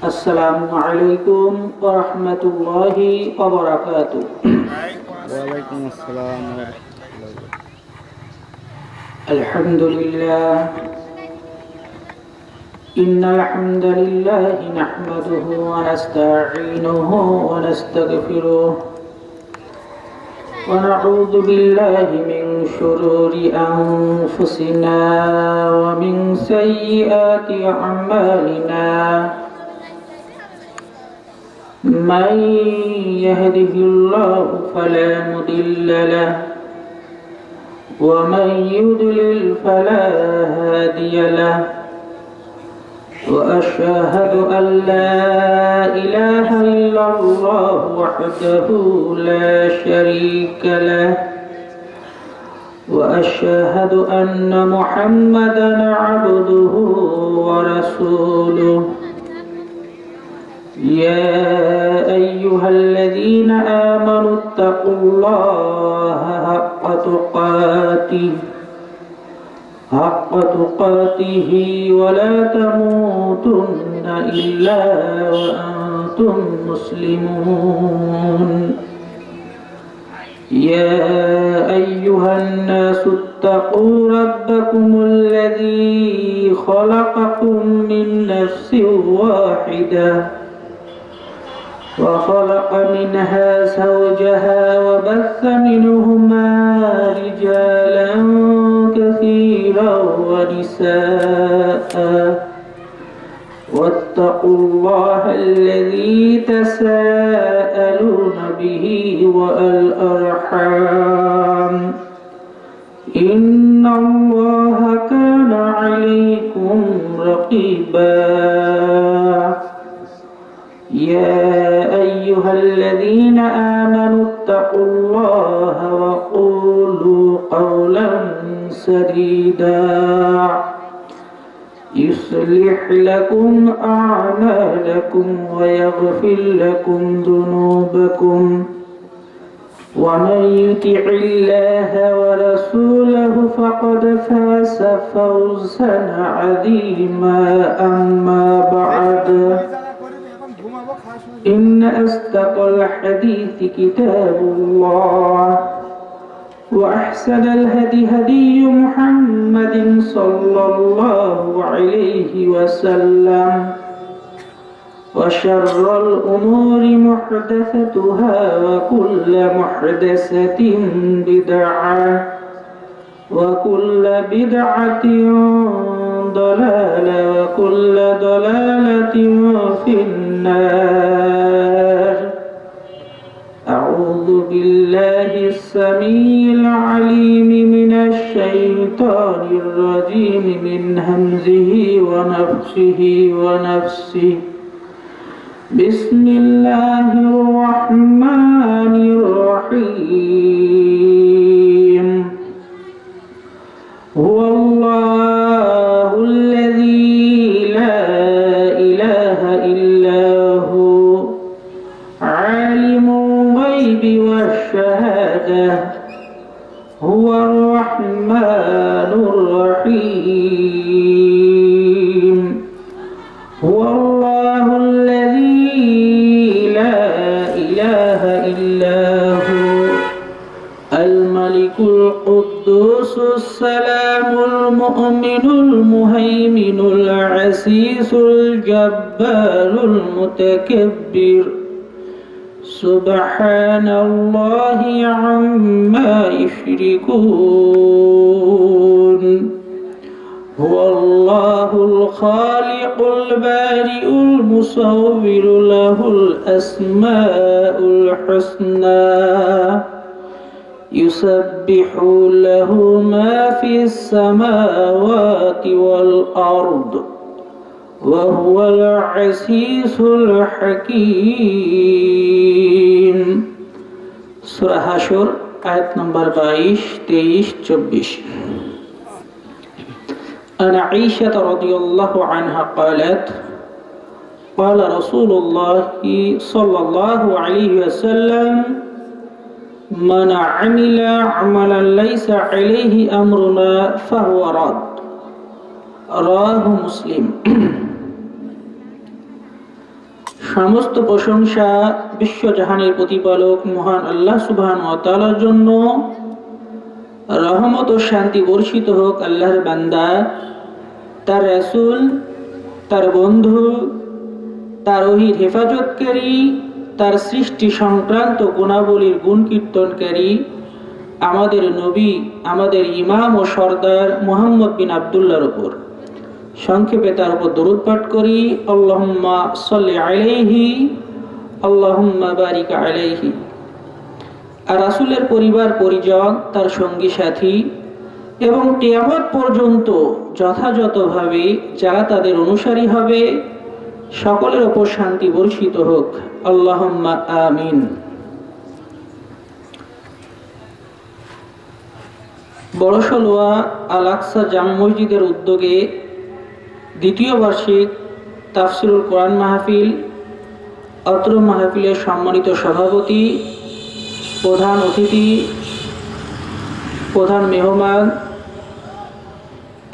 السلام عليكم ورحمة الله وبركاته. وعليكم السلام ورحمة الله وبركاته. الحمد لله. إن الحمد لله نحمده ونستعينه ونستغفره ونعوذ بالله من شرور أنفسنا ومن سيئات أعمالنا. من يهده الله فلا مضل له ومن يضلل فلا هادي له وأشهد أن لا إله إلا الله وحده لا شريك له وأشهد أن محمدا عبده ورسوله. يا أيها الذين آمنوا اتقوا الله حق تقاته ولا تموتن إلا وأنتم مسلمون. يا أيها الناس اتقوا ربكم الذي خلقكم من نفس واحدة وخلق منها زوجها وبث منهما رجالا كثيرا ونساء واتقوا الله الذي تساءلون به والأرحام إن الله كان عليكم رقيبا. يا أيها الذين آمنوا اتقوا الله وقولوا قولا سديدا يصلح لكم أعمالكم ويغفر لكم ذنوبكم ومن يطع الله ورسوله فقد فاز فوزا عظيما. أما بعد إن أصدق الحديث كتاب الله وأحسن الهدي هدي محمد صلى الله عليه وسلم وشر الأمور محدثتها وكل محدثة بدعة وكل بدعة ضلالة وكل ضلالة في النار. أعوذ بالله السميع العليم من الشيطان الرجيم من همزه ونفخه ونفسه. بسم الله الرحمن الرحيم. هو الله الذي لا إله إلا هو عالم الغيب والشهادة هو الرحمن الرحيم. هو الله الذي لا إله إلا هو الملك القدوس السلام المؤمن المهيمن العزيز الجبار المتكبر سبحان الله عما يشركون. هو الله الخالق البارئ المصور له الأسماء الحسنى يسبح له ما في السماوات والأرض وهو العزيز الحكيم. সূরা হাশর আয়াত নম্বর 22, 23, 24. عن عائشة رضي الله عنها قالت قال رسول الله صلى الله عليه وسلم من عمل عملا ليس عليه أمرنا فهو رد. রাহু মুসলিম। সমস্ত প্রশংসা বিশ্বজাহানের প্রতিপালক মহান আল্লাহ সুবহানাহু ওয়া তাআলার জন্য। রহমত ও শান্তি বর্ষিত হোক আল্লাহর বান্দা, তার রাসূল, তার বন্ধু, তার ওহীর হেফাজতকারী, তার সৃষ্টি সংক্রান্ত গুণাবলীর গুণ কীর্তনকারী আমাদের নবী, আমাদের ইমাম ও সরদার মুহাম্মদ বিন আব্দুল্লাহর উপর। সংক্ষেপে তার উপর দরুদ পাঠ করি, আল্লাহুম্মা সাল্লি আলাইহি, আল্লাহুম্মা বারিক আলাইহি। আর রাসূলের পরিবার পরিজন, তার সঙ্গী সাথী এবং কিয়ামত পর্যন্ত যথাযথভাবে যারা তাদের অনুসারী হবে, সকলের ওপর শান্তি বর্ষিত হোক, আল্লাহুম্মা আমিন। বড়সলুয়া আল আকসা জামে মসজিদের উদ্যোগে দ্বিতীয় বার্ষিক তাফসিরুল কোরআন মাহফিল, অত্র মাহফিলের সম্মানিত সভাপতি, প্রধান অতিথি, প্রধান মেহমান,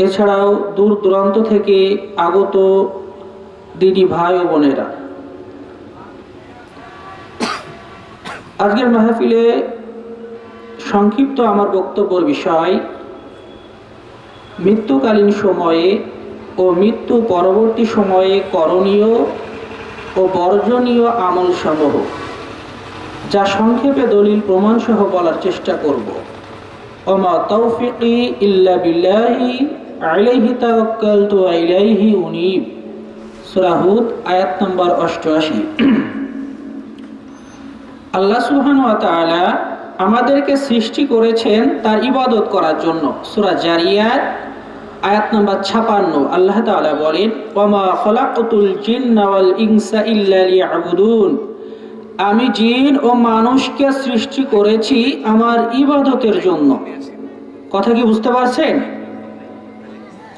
এছাড়াও দূর দূরান্ত থেকে আগত দিদি ভাই ও বোনেরা, আজকের মাহফিলে সংক্ষিপ্ত আমার বক্তব্যের বিষয় মৃত্যুকালীন সময়ে ও মৃত্যু পরবর্তী সময়ে করণীয় ও বর্জনীয় আমল সমূহ, যা সংক্ষেপে দলিল প্রমাণ সহ বলার চেষ্টা করব। ওমা তাওফিকি ইল্লা বিল্লাহি আলাইহি তাওয়াক্কালতু ওয়া ইলাইহি উনীব। সূরা হুদ আয়াত নম্বর 88। আল্লাহ সুবহানাহু ওয়া তাআলা আমাদেরকে সৃষ্টি করেছেন তার ইবাদত করার জন্য। সূরা জারিয়াত আয়াত নম্বর 56 আল্লাহ তাআলা বলেন, ওয়ামা খালাকতুল জিন্না ওয়াল ইনসা ইল্লা লিয়াবুদুন। আমি জিন ও মানুষকে সৃষ্টি করেছি আমার ইবাদতের জন্য। কথা কি বুঝতে পারছেন?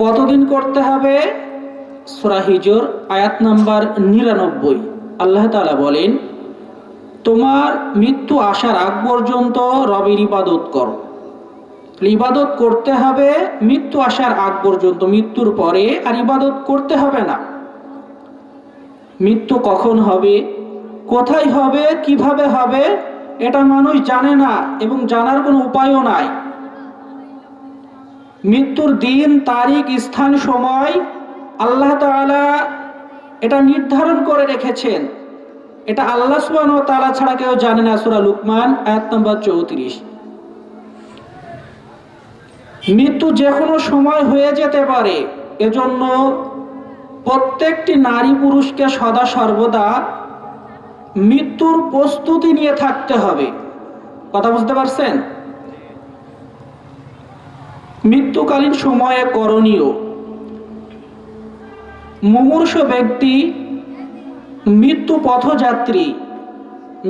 কতদিন করতে হবে? সূরা হিজর আয়াত নাম্বার 99 আল্লাহ তাআলা বলেন, তোমার মৃত্যু আসার আগ পর্যন্ত রবের ইবাদত করো। ইবাদত করতে হবে মৃত্যু আসার আগ পর্যন্ত, মৃত্যুর পরে আর ইবাদত করতে হবে না। মৃত্যু কখন হবে, কোথায় হবে, কিভাবে হবে, এটা মানুষ জানে না এবং জানার কোনো উপায়ও নাই। মৃত্যুর দিন, তারিখ, স্থান, সময় আল্লাহ তাআলা এটা নির্ধারণ করে রেখেছেন। এটা আল্লাহ সুবহানাহু ওয়া তাআলা ছাড়া কেউ জানে না। সূরা লুকমান আয়াত নম্বর 34। মৃত্যু যে কোনো সময় হয়ে যেতে পারে, এজন্য প্রত্যেকটি নারী পুরুষকে সদা সর্বদা মৃত্যুর প্রস্তুতি নিয়ে থাকতে হবে। কথা বুঝতে পারছেন? মৃত্যুকালীন সময়ে করণীয়, মুমূর্ষু ব্যক্তি, মৃত্যু পথযাত্রী,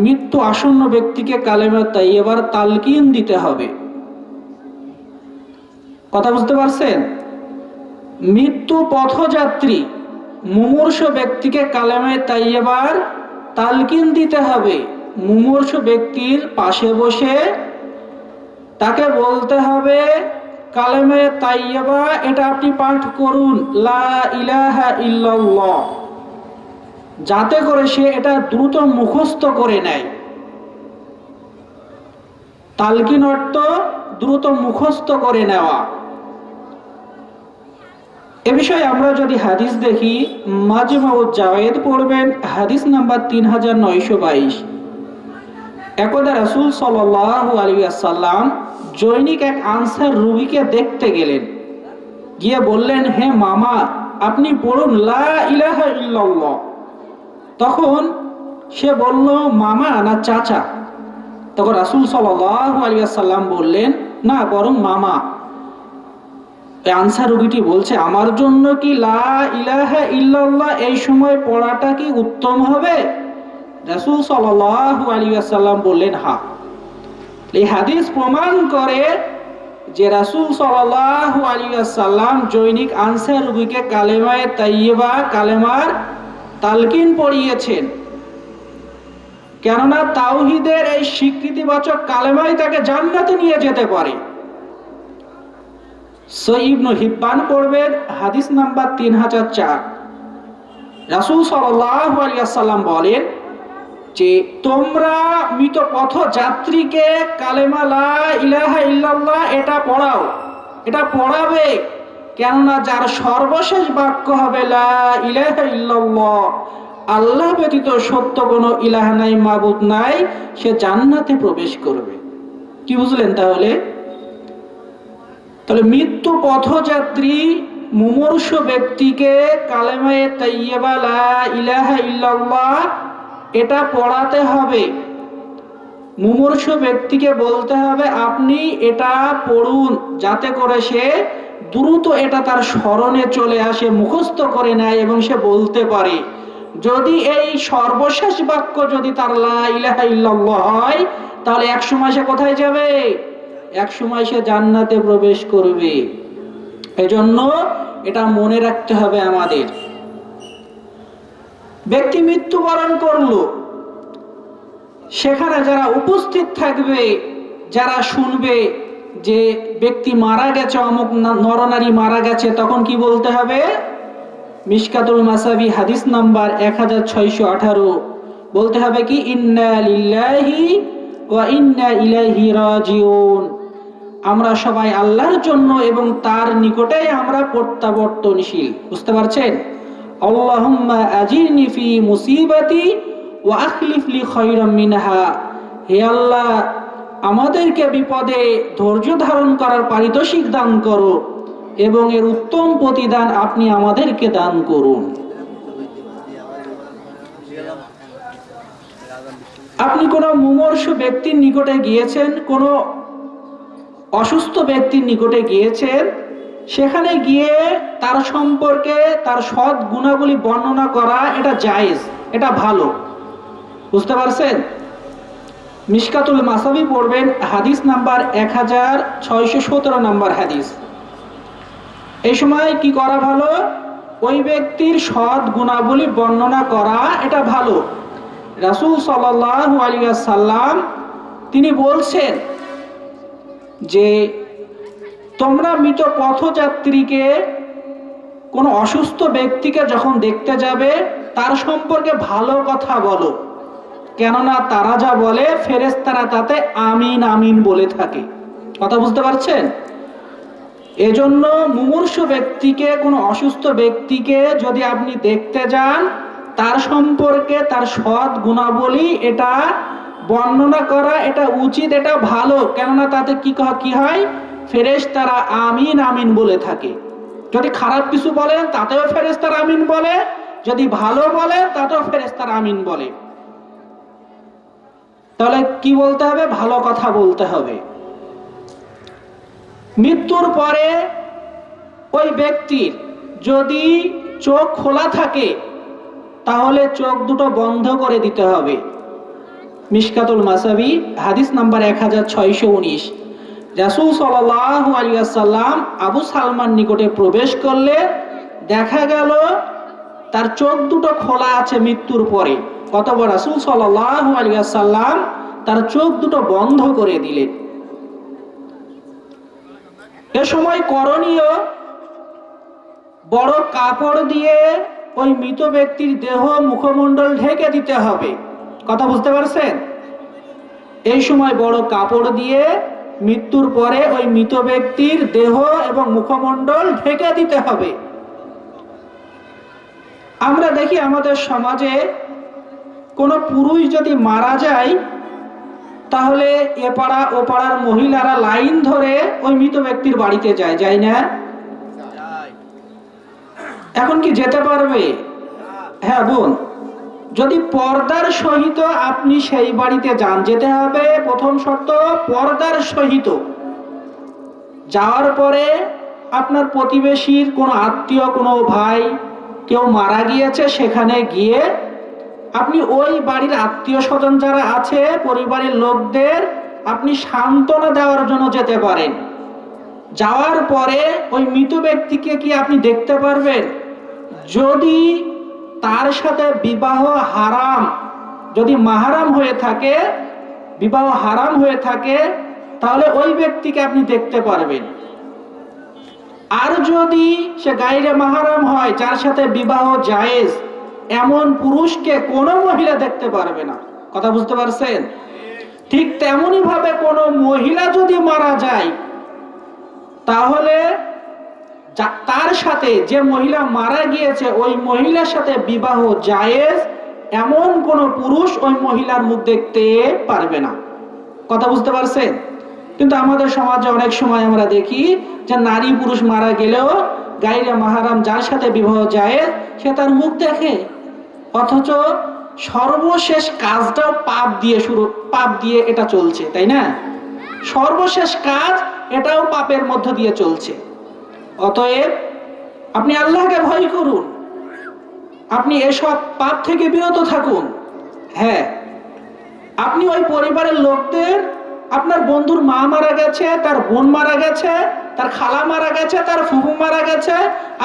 মৃত্যু আসন্ন ব্যক্তিকে কালেমা তাইয়্যিবার তালকিন দিতে হবে। কথা বুঝতে পারছেন? মৃত্যু পথযাত্রী মুমূর্ষু ব্যক্তিকে কালেমা তাইয়্যিবার তালকিন দিতে হবে। মুমূর্ষু ব্যক্তির পাশে বসে তাকে বলতে হবে, কালেমা তাইয়্যিবা এটা আপনি পাঠ করুন, লা ইলাহা ইল্লাল্লাহ, যাতে করে সে এটা দ্রুত মুখস্থ করে নেয়। তালকিন অর্থ দ্রুত মুখস্থ করে নেওয়া। এ বিষয়ে আমরা যদি হাদিস দেখি, মাজমাউজ জাওয়ায়েদ পড়বেন হাদিস নাম্বার 3922। একদা রাসূল সাল্লাল্লাহু আলাইহি ওয়াসাল্লাম জৈনিক এক আনসার রোগীকে দেখতে গেলেন। গিয়ে বললেন, হে মামা, আপনি পড়ুন লা ইলাহা ইল্লাল্লাহ। তখন সে বলল, মামা না চাচা? তখন রাসূল সাল্লাল্লাহু আলাইহি ওয়াসাল্লাম বললেন, না, বরং মামা। আনসার রোগীটি বলছে, আমার জন্য কি লা ইলাহা ইল্লাল্লাহ এই সময় পড়াটা কি উত্তম হবে? রাসূল সাল্লাল্লাহু আলাইহি ওয়াসাল্লাম বললেন, হ্যাঁ। এই হাদিস প্রমাণ করে যে রাসূল সাল্লাল্লাহু আলাইহি ওয়াসাল্লাম জৈনিক আনসার রোগীকে কালেমায়ে তাইয়্যিবা, কালেমার তালকিন পড়িয়েছেন। কেননা তাওহীদের এই স্বীকৃতিবাচক কালেমাই তাকে জান্নাতে নিয়ে যেতে পারে। সহিহ ইবনে হিব্বান পড়বেন হাদিস নাম্বার 3004। রাসূল সাল্লাল্লাহু আলাইহি ওয়াসাল্লাম বলেন যে তোমরা মৃত পথ যাত্রীকে কালেমা লা ইলাহা ইল্লাল্লাহ এটা পড়াও, এটা পড়াবে। কেননা যার সর্বশেষ বাক্য হবে লা ইলাহা ইল্লাল্লাহ, আল্লাহ ব্যতীত সত্য কোনো ইলাহ নাই, মাবুদ নাই, সে জান্নাতে প্রবেশ করবে। কি বুঝলেন তাহলে? তাহলে মৃত্যু পথযাত্রী মুমূর্ষু ব্যক্তিকে কালেমায়ে তাইয়্যিবা লা ইলাহা ইল্লাল্লাহ এটা পড়াতে হবে। মুমূর্ষু ব্যক্তিকে বলতে হবে আপনি এটা পড়ুন, যাতে করে সে দ্রুত এটা তার স্মরণে চলে আসে, মুখস্থ করে নেয় এবং সে বলতে পারে। যদি এই সর্বশেষ বাক্য যদি তার লা ইলাহা ইল্লাল্লাহ হয়, তাহলে এক সময় সে কোথায় যাবে? এক সময় সে জান্নাতে প্রবেশ করবে। এজন্য এটা মনে রাখতে হবে আমাদের। ব্যক্তি মৃত্যুবরণ করলো, সেখানে যারা উপস্থিত থাকবে, যারা শুনবে যে ব্যক্তি মারা গেছে, অমুক নরনারী মারা গেছে, তখন কি বলতে হবে? মিশকাতুল মাসাবি হাদিস নাম্বার 1618 বলতে হবে কি ইন্না লিল্লাহি ওয়া ইন্না ইলাইহি রাজিউন। আমরা সবাই আল্লাহর জন্য এবং তার নিকটেই আমরা প্রত্যাবর্তনশীল। বুঝতে পারছেন? আল্লাহুম্মা আজিরনি ফি মুসিবাতি ওয়া আখলিফ লি খায়রাম মিনহা। হে আল্লাহ, আমাদেরকে বিপদে ধৈর্য ধারণ করার পারিতোষিক দান করো এবং এর উত্তম প্রতিদান আপনি আমাদেরকে দান করুন। আপনি কোনো মুমূর্ষু ব্যক্তির নিকটে গিয়েছেন, কোনো অসুস্থ ব্যক্তির নিকটে গিয়েছেন, সেখানে গিয়ে তার সম্পর্কে তার সৎ গুণাবলী বর্ণনা করা এটা জায়েজ, এটা ভালো। বুঝতে পারছেন? মিশকাতুল মাসাবি পড়বেন, হাদিস নাম্বার 1617 নাম্বার হাদিস। এই সময় কি করা ভালো? ওই ব্যক্তির সৎ গুণাবলী বর্ণনা করা এটা ভালো। রাসূল সাল্লাল্লাহু আলাইহি ওয়াসাল্লাম তিনি বলছেন যে তোমরা মৃত পথযাত্রীকে, কোনো অসুস্থ ব্যক্তিকে যখন দেখতে যাবে, তার সম্পর্কে ভালো কথা বলো। কেননা তারা যা বলে ফেরেশতারা তাতে আমিন আমিন বলে থাকে। কথা বুঝতে পারছেন? এজন্য মুমূর্ষু ব্যক্তিকে, কোনো অসুস্থ ব্যক্তিকে যদি আপনি দেখতে যান, তার সম্পর্কে তার সৎ গুণাবলী এটা বর্ণনা করা এটা উচিত, এটা ভালো। কেননা তাতে কি হয়? ফেরেশতারা আমিন আমিন বলে থাকে। যদি খারাপ কিছু বলেন তাতেও ফেরেশতারা আমিন বলে, যদি ভালো বলে তাতেও ফেরেশতারা আমিন বলে। তাহলে কি বলতে হবে? ভালো কথা বলতে হবে। মৃত্যুর পরে ওই ব্যক্তির যদি চোখ খোলা থাকে, তাহলে চোখ দুটো বন্ধ করে দিতে হবে। মিশকাতুল মাসাবি হাদিস নাম্বার 1619। রাসূল সাল্লাল্লাহু আলাইহি ওয়াসাল্লাম আবু সালমান নিকটে প্রবেশ করলে দেখা গেল তার চোখ দুটো খোলা আছে মৃত্যুর পরে। অতঃপর রাসূল সাল্লাল্লাহু আলাইহি ওয়াসাল্লাম তার চোখ দুটো বন্ধ করে দিলেন। এ সময় করণীয়, বড় কাপড় দিয়ে ওই মৃত ব্যক্তির দেহ মুখমণ্ডল ঢেকে দিতে হবে। কথা বুঝতে পারছেন? এই সময় বড় কাপড় দিয়ে মৃত্যুর পরে ওই মৃত ব্যক্তির দেহ এবং মুখমণ্ডল ঢেকে দিতে হবে। আমরা দেখি আমাদের সমাজে কোনো পুরুষ যদি মারা যায়, তাহলে এ পাড়া ও পাড়ার মহিলারা লাইন ধরে ওই মৃত ব্যক্তির বাড়িতে যায় না? এখন কি যেতে পারবে? হ্যাঁ বোন, যদি পর্দার সহিত আপনি সেই বাড়িতে যান, যেতে হবে। প্রথম শর্ত পর্দার সহিত। যাওয়ার পরে আপনার প্রতিবেশীর কোনো আত্মীয়, কোনো ভাই কেউ মারা গিয়েছে, সেখানে গিয়ে আপনি ওই বাড়ির আত্মীয় স্বজন যারা আছে, পরিবারের লোকদের আপনি সান্ত্বনা দেওয়ার জন্য যেতে পারেন। যাওয়ার পরে ওই মৃত ব্যক্তিকে কি আপনি দেখতে পারবেন? যদি তার সাথে বিবাহ হারাম, যদি মাহারাম হয়ে থাকে, বিবাহ হারাম হয়ে থাকে, তাহলে ওই ব্যক্তিকে আপনি দেখতে পারবেন। আর যদি সে গায়রে মাহারাম হয়, যার সাথে বিবাহ জায়েজ, এমন পুরুষকে কোনো মহিলা দেখতে পারবে না। কথা বুঝতে পারছেন? ঠিক তেমনি ভাবে কোনো মহিলা যদি মারা যায়, তাহলে তার সাথে যে মহিলা মারা গিয়েছে ওই মহিলার সাথে বিবাহ জায়েজ এমন কোন পুরুষ ওই মহিলার মুখ দেখতে পারবে না। কথা বুঝতে পারছেন? কিন্তু আমাদের সমাজে অনেক সময় আমরা দেখি যে নারী পুরুষ মারা গেলেও গায়রে মাহরাম যার সাথে বিবাহ জায়েজ সে তার মুখ দেখে, অথচ সর্বশেষ কাজটাও পাপ দিয়ে এটা চলছে, তাই না? সর্বশেষ কাজ এটাও পাপের মধ্য দিয়ে চলছে। অতএব আপনি আল্লাহকে ভয় করুন, আপনি এসব পাপ থেকে বিরত থাকুন। হ্যাঁ, আপনি ওই পরিবারের লোকদের, আপনার বন্ধুর মা মারা গেছে, তার বোন মারা গেছে, তার খালা মারা গেছে, তার ফুফু মারা গেছে,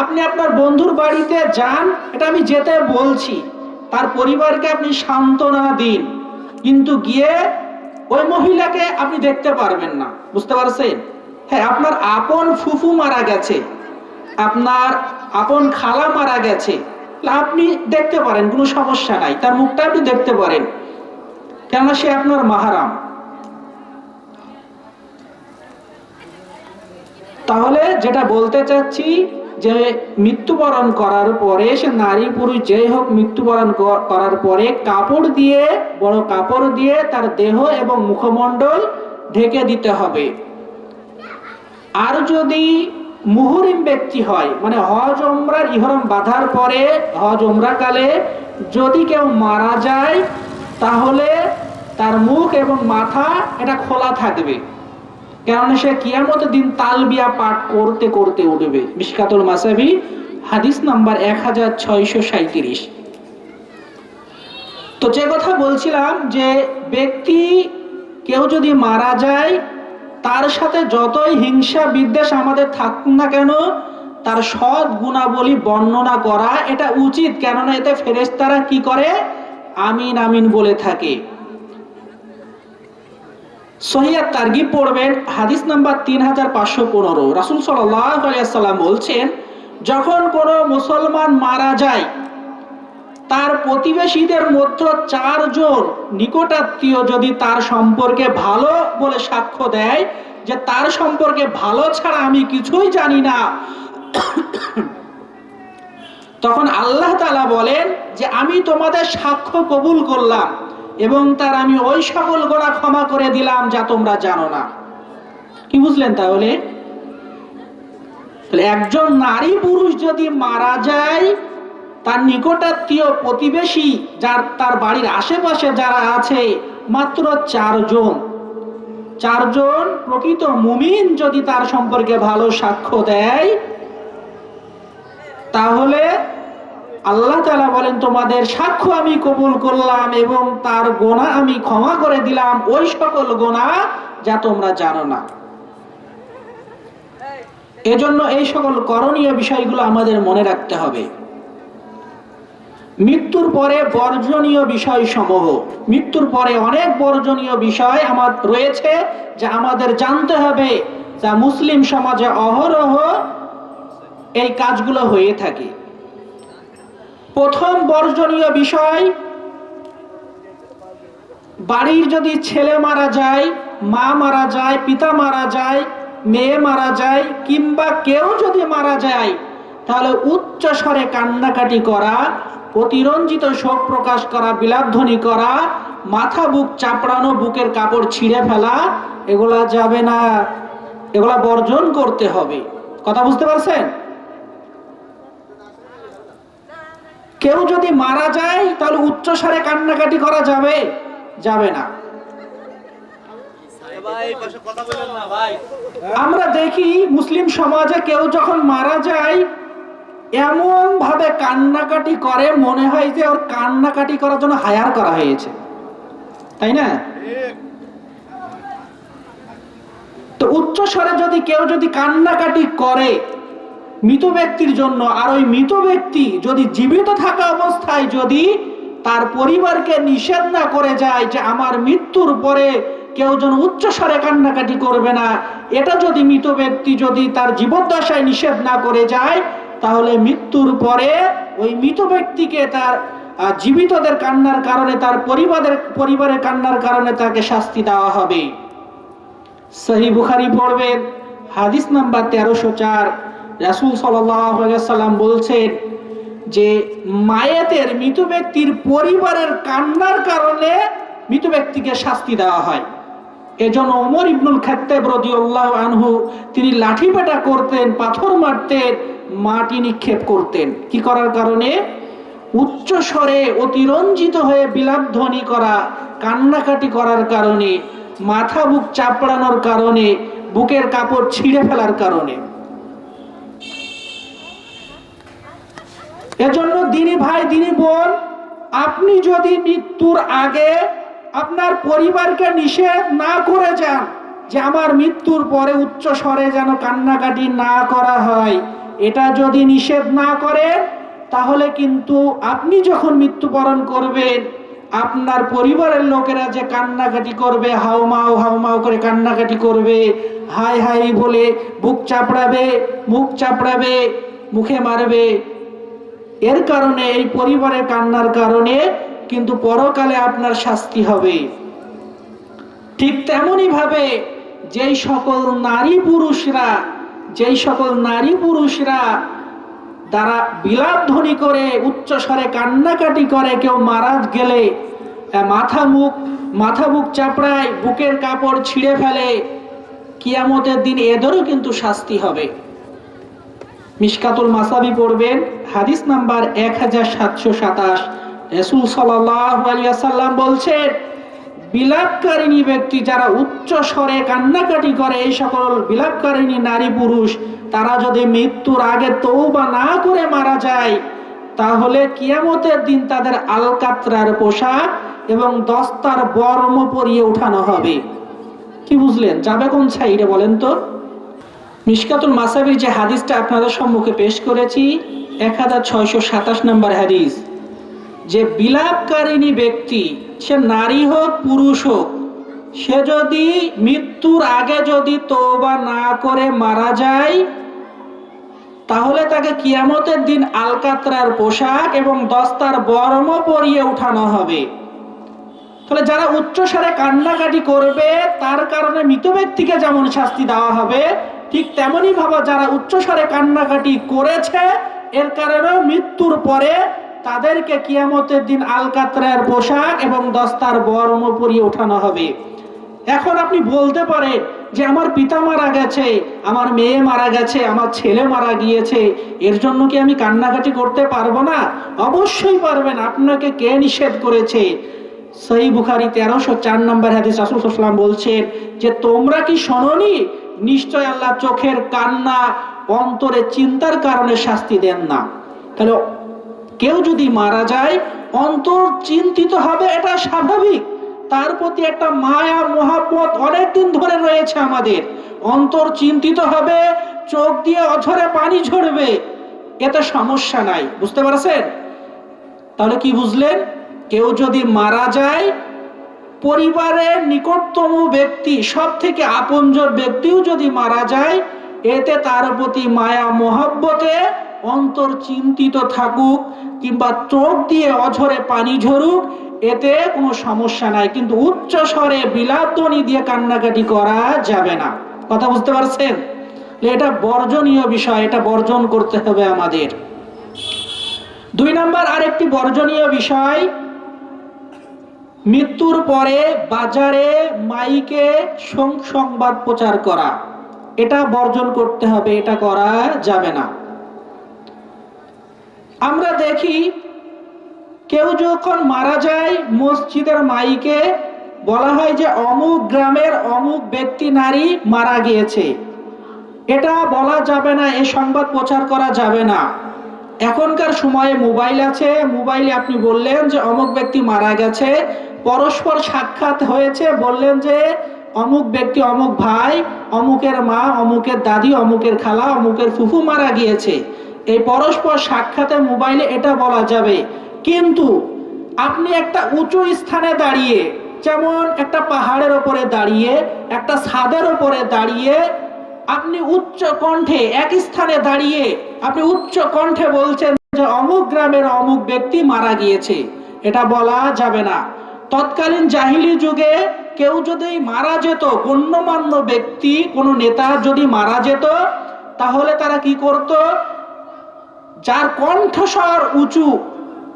আপনি আপনার বন্ধুর বাড়িতে যান, এটা আমি যেতে বলছি, তার পরিবারকে আপনি সান্ত্বনা দিন, কিন্তু গিয়ে ওই মহিলাকে আপনি দেখতে পারবেন না। বুঝতে পারছেন? হ্যাঁ, আপনার আপন ফুফু মারা গেছে, আপনার আপন খালা মারা গেছে, আপনি দেখতে পারেন, কোনো সমস্যা নাই, তার মুখটা আপনি দেখতে পারেন, কেননা সে আপনার মাহরাম। তাহলে যেটা বলতে চাচ্ছি যে মৃত্যুবরণ করার পরে সে নারী পুরুষ যেই হোক, মৃত্যুবরণ করার পরে কাপড় দিয়ে, বড় কাপড় দিয়ে তার দেহ এবং মুখমণ্ডল ঢেকে দিতে হবে। আর যদি মুহরিম ব্যক্তি হয়, মানে হজ ওমরার ইহরাম বাঁধার পরে হজ ওমরা কালে যদি কেউ মারা যায়, তাহলে তার মুখ এবং মাথা এটা খোলা থাকবে, কারণ সে কিয়ামতের দিন তালবিয়া পাঠ করতে করতে উঠবে। মিশকাতুল মাসাবি হাদিস নাম্বার 1637। তো যে কথা বলছিলাম যে ব্যক্তি কেউ যদি মারা যায়, তার সাথে যতই হিংসা বিদ্বেষ আমাদের থাকুক না কেন, তার সৎ গুণাবলী বর্ণনা করা এটা উচিত, কেননা এতে ফেরেশতারা কি করে? আমিন আমিন বলে থাকে। সহিহ তারগিব পড়বেন, হাদিস নাম্বার 3515। রাসূল সাল্লাল্লাহু আলাইহি ওয়াসাল্লাম বলছেন, যখন কোনো মুসলমান মারা যায়, তার প্রতিবেশীদের মধ্যে 4 জন নিকটাত্মীয় যদি তার সম্পর্কে ভালো বলে সাক্ষ্য দেয় যে তার সম্পর্কে ভালো ছাড়া আমি কিছুই জানি না, তখন আল্লাহ তাআলা বলেন যে আমি তোমাদের সাক্ষ্য কবুল করলাম এবং তার আমি ওই সকল গুনাহ ক্ষমা করে দিলাম যা তোমরা জানো না। কি বুঝলেন? তাহলে একজন নারী পুরুষ যদি মারা যায়, তার নিকটাত্মীয় প্রতিবেশী যার তার বাড়ির আশেপাশে যারা আছে মাত্র 4 জন প্রকৃত মুমিন যদি তার সম্পর্কে ভালো সাক্ষ্য দেয়, তাহলে আল্লাহ তাআলা বলেন তোমাদের সাক্ষ্য আমি কবুল করলাম এবং তার গুনাহ আমি ক্ষমা করে দিলাম, ওই সকল গুনাহ যা তোমরা জানো না। এজন্য এই সকল করণীয় বিষয়গুলো আমাদের মনে রাখতে হবে। মৃত্যুর পরে বর্জনীয় বিষয় সমূহ, মৃত্যুর পরে অনেক বর্জনীয় বিষয় আমাদের রয়েছে যা আমাদের জানতে হবে, যা মুসলিম সমাজে অহরহ এই কাজগুলো হয়ে থাকে। প্রথম বর্জনীয় বিষয়, বাড়ির যদি ছেলে মারা যায়, মা মারা যায়, পিতা মারা যায়, মেয়ে মারা যায়, কিংবা কেউ যদি মারা যায়, তাহলে উচ্চ স্বরে কান্নাকাটি করা, অতিরঞ্জিত শোক প্রকাশ করা, বিলাপধ্বনি করা, মাথা বুক চাপড়ানো, বুকের কাপড় ছিঁড়ে ফেলা, এগুলা যাবে না, এগুলা বর্জন করতে হবে। কথা বুঝতে পারছেন? কেউ যদি মারা যায় তাহলে উচ্চ স্বরে কান্নাকাটি করা যাবে? যাবে না। আমরা দেখি মুসলিম সমাজে কেউ যখন মারা যায় এমন ভাবে কান্নাকাটি করে, মনে হয় যে ওর কান্নাকাটি করার জন্য হায়ার করা হয়েছে, তাই না? তো উচ্চ স্বরে যদি কেউ কান্নাকাটি করে মৃত ব্যক্তির জন্য, আর ওই মৃত ব্যক্তি যদি জীবিত থাকা অবস্থায় যদি তার পরিবারকে নিষেধ না করে যায় যে আমার মৃত্যুর পরে কেউ যেন উচ্চ স্বরে কান্নাকাটি করবে না, এটা যদি মৃত ব্যক্তি যদি তার জীবদ্দশায় নিষেধ না করে যায়, তাহলে মৃত্যুর পরে ওই মৃত ব্যক্তিকে তার জীবিতদের কান্নার কারণে, তার পরিবারের কান্নার কারণে তাকে শাস্তি দেওয়া হবে। সহিহ বুখারী পড়বেন, হাদিস নাম্বার 1304। রাসূল সাল্লাল্লাহু আলাইহি ওয়াসাল্লাম বলছেন যে মায়েতের, মৃত ব্যক্তির পরিবারের কান্নার কারণে মৃত ব্যক্তিকে শাস্তি দেওয়া হয়। এজন্য ওমর ইবনুল খাত্তাব রাদিয়াল্লাহু আনহু তিনি লাঠি পেটা করতেন, পাথর মারতেন, মাটি নিক্ষেপ করতেন। কি করার কারণে? উচ্চ স্বরে অতিরঞ্জিত হয়ে বিলাপ ধ্বনি করা, কান্নাকাটি করার কারণে, মাথা বুক চাপড়ানোর কারণে, বুকের কাপড় ছিঁড়ে ফেলার কারণে। এজন্য দিনী ভাই, দিনী বোন, আপনি যদি মৃত্যুর আগে আপনার পরিবারকে নিষেধ না করে যান যে আমার মৃত্যুর পরে উচ্চ স্বরে যেন কান্নাকাটি না করা হয়, এটা যদি নিষেধ না করেন, তাহলে কিন্তু আপনি যখন মৃত্যুবরণ করবেন, আপনার পরিবারের লোকেরা যে কান্নাকাটি করবে, হাউমাউ হাউমাউ করে কান্নাকাটি করবে, হাই হাই বলে বুক চাপড়াবে, মুখ চাপড়াবে, মুখে মারবে, এর কারণে, এই পরিবারের কান্নার কারণে কিন্তু পরকালে আপনার শাস্তি হবে। ঠিক তেমনি ভাবে যেই সকল নারী পুরুষরা তারা বিলাপ ধ্বনি করে, উচ্চ স্বরে কান্নাকাটি করে, কেউ মারা গেলে মাথা বুক চাপড়ায়, বুকের কাপড় ছিঁড়ে ফেলে, কিয়ামতের দিন এদেরও কিন্তু শাস্তি হবে। মিশকাতুল মাসাবি পড়বেন, হাদিস নাম্বার 1727। রাসূল সাল্লাল্লাহু আলাইহি ওয়াসাল্লাম বলছেন, বিলাপকারিণী ব্যক্তি, যারা উচ্চ স্বরে কান্নাকাটি করে, এই সকল বিলাপকারিণী নারী পুরুষ, তারা যদি মৃত্যুর আগে তওবা না করে মারা যায়, তাহলে কিয়ামতের দিন তাদের আলকাতরার পোশাক এবং দস্তার বর্ম পরিয়ে উঠানো হবে। কি বুঝলেন? যাবে কোন সাইডে বলেন তো? মিশকাতুল মাসাবির যে হাদিসটা আপনাদের সম্মুখে পেশ করেছি, 1627 নম্বর হাদিস, যে বিলাপকারিণী ব্যক্তি, সে নারী হোক পুরুষ হোক, সে যদি মৃত্যুর আগে যদি তওবা না করে মারা যায়, তাহলে তাকে কিয়ামতের দিন আলকাতরার পোশাক এবং দস্তার বর্ম পরিয়ে উঠানো হবে। তাহলে যারা উচ্চস্বরে কান্নাকাটি করবে, তার কারণে মৃত ব্যক্তিকে যেমন শাস্তি দেওয়া হবে, ঠিক তেমনি ভাবে যারা উচ্চস্বরে কান্নাকাটি করেছে, এর কারণে মৃত্যুর পরে তাদেরকে কিয়ামতের দিন আলকাতরার পোশাক এবং দস্তার বর্ম পরিয়ে উঠানো হবে। এখন আপনি বলতে পারেন যে আমার পিতা মারা গেছে, আমার মেয়ে মারা গেছে, আমার ছেলে মারা গিয়েছে, এর জন্য কি আমি কান্নাকাটি করতে পারবো না? অবশ্যই পারবেন। আপনাকে কে নিষেধ করেছে? সহিহ বুখারী 1304 নম্বর হাদিস, রাসূল সাল্লাল্লাহু আলাইহি ওয়াসাল্লাম বলছেন যে তোমরা কি শোনোনি, নিশ্চয় আল্লাহ চোখের কান্না, অন্তরে চিন্তার কারণে শাস্তি দেন না। তাহলে কেউ যদি মারা যায়, অন্তর চিন্তিত হবে, এটা স্বাভাবিক। তার প্রতি একটা মায়া মহব্বত অনেকদিন ধরে রয়েছে আমাদের, অন্তর চিন্তিত হবে, চোখ দিয়ে অঝরে পানি ঝরবে, এতে সমস্যা নাই। বুঝতে পারছেন? তাহলে কি বুঝলেন? কেউ যদি মারা যায়, পরিবারের নিকটতম ব্যক্তি, সব থেকে আপনজন ব্যক্তিও যদি মারা যায়, এতে তার প্রতি মায়া মহব্বতে অন্তর চিন্তিত থাকুক কিংবা চোখ দিয়ে অঝরে পানি ঝরুক, এতে কোনো সমস্যা নাই। কিন্তু উচ্চ স্বরে বিলাপধ্বনি দিয়ে কান্নাকাটি করা যাবে না। কথা বুঝতে পারছেন? এটা বর্জনীয় বিষয়, এটা বর্জন করতে হবে আমাদের। 2 নম্বর আরেকটি বর্জনীয় বিষয়, মৃত্যুর পরে বাজারে মাইকে সংবাদ প্রচার করা, এটা বর্জন করতে হবে, এটা করা যাবে না। আমরা দেখি কেউ যখন মারা যায়, মসজিদের মাইকে বলা হয় যে অমুক গ্রামের অমুক ব্যক্তি নারী মারা গিয়েছে। এটা বলা যাবে না, এই সংবাদ প্রচার করা যাবে না। এখনকার সময়ে মোবাইল আছে, মোবাইলে আপনি বললেন যে অমুক ব্যক্তি মারা গেছে, পরস্পর সাক্ষাৎ হয়েছে, বললেন যে অমুক ব্যক্তি, অমুক ভাই, অমুকের মা, অমুকের দাদি, অমুকের খালা, অমুকের ফুফু মারা গিয়েছে। এই পরস্পর সাক্ষাতে মোবাইলে এটা বলা যাবে। কিন্তু আপনি একটা উঁচু স্থানে দাঁড়িয়ে, যেমন একটা পাহাড়ের ওপরে দাঁড়িয়ে, একটা ছাদের ওপরে দাঁড়িয়ে, আপনি উচ্চ কণ্ঠে, এক স্থানে দাঁড়িয়ে আপনি উচ্চ কণ্ঠে বলছেন যে অমুক গ্রামের অমুক ব্যক্তি মারা গিয়েছে, এটা বলা যাবে না। তৎকালীন জাহিলি যুগে কেউ যদি মারা যেত, গণ্যমান্য ব্যক্তি কোনো নেতা যদি মারা যেত, তাহলে তারা কি করত, যার কণ্ঠস্বর উঁচু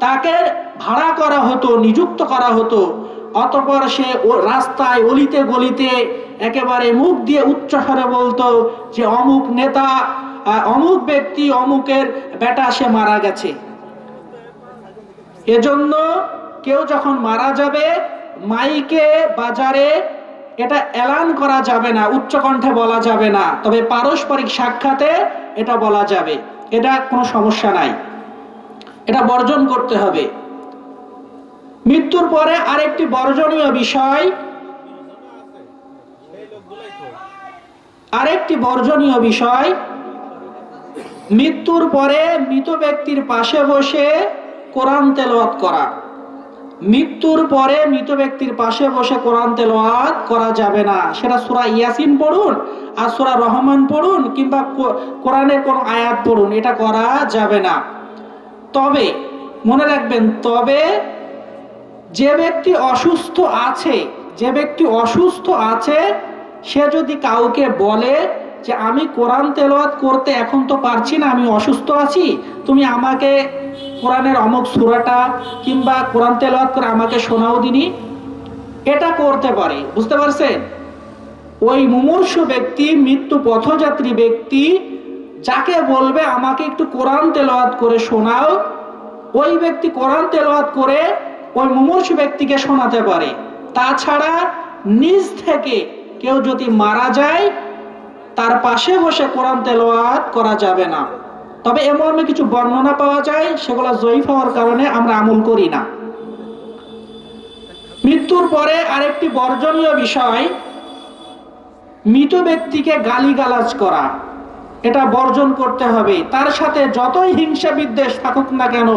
তাকে ভাড়া করা হতো, নিযুক্ত করা হতো। অতঃপর সে রাস্তায় অলিতে গলিতে একেবারে মুখ দিয়ে উচ্চস্বরে বলতো যে অমুক নেতা, অমুক ব্যক্তি, অমুকের বেটা সে মারা গেছে। এজন্য কেউ যখন মারা যাবে, মাইকে বাজারে এটা এলান করা যাবে না, উচ্চকণ্ঠে বলা যাবে না, তবে পারস্পরিক সাক্ষাতে এটা বলা যাবে, এটা কোনো সমস্যা নাই, এটা বর্জন করতে হবে। মৃত্যুর পরে আরেকটি বর্জনীয় বিষয়, মৃত্যুর পরে মৃত ব্যক্তির পাশে বসে কোরআন তেলাওয়াত করা। মৃত্যুর পরে মৃত ব্যক্তির পাশে বসে কোরআন তেলাওয়াত করা যাবে না। সেটা সূরা ইয়াসিন পড়ুন আর সূরা রহমান পড়ুন কিংবা কোরআনের কোন আয়াত পড়ুন, এটা করা যাবে না। তবে মনে রাখবেন, তবে যে ব্যক্তি অসুস্থ আছে সে যদি কাউকে বলে যে আমি কোরআন তেলাওয়াত করতে এখন তো পারছি না, আমি অসুস্থ আছি, তুমি আমাকে কোরআনের অমুক সূরাটা কিংবা কোরআন তেলাওয়াত করে আমাকে শোনাও দিনি, এটা করতে পারে। বুঝতে পারছেন? ওই মুমূর্ষু ব্যক্তি, মৃত্যু পথযাত্রী ব্যক্তি যাকে বলবে আমাকে একটু কোরআন তেলাওয়াত করে শোনাও, ওই ব্যক্তি কোরআন তেলাওয়াত করে ওই মুমূর্ষু ব্যক্তিকে শোনাতে পারে। তাছাড়া নিজ থেকে কেউ যদি মারা যায় তার পাশে বসে কোরআন তেলাওয়াত করা যাবে না। তবে এমন কিছু বর্ণনা পাওয়া যায়, সেগুলো জয়ীফ হওয়ার কারণে আমরা আমল করি না। মৃত্যুর পরে আরেকটি বর্জনীয় বিষয়, মৃত ব্যক্তিকে গালিগালাজ করা, এটা বর্জন করতে হবে। তার সাথে যতই হিংসা বিদ্বেষ থাকুক না কেন,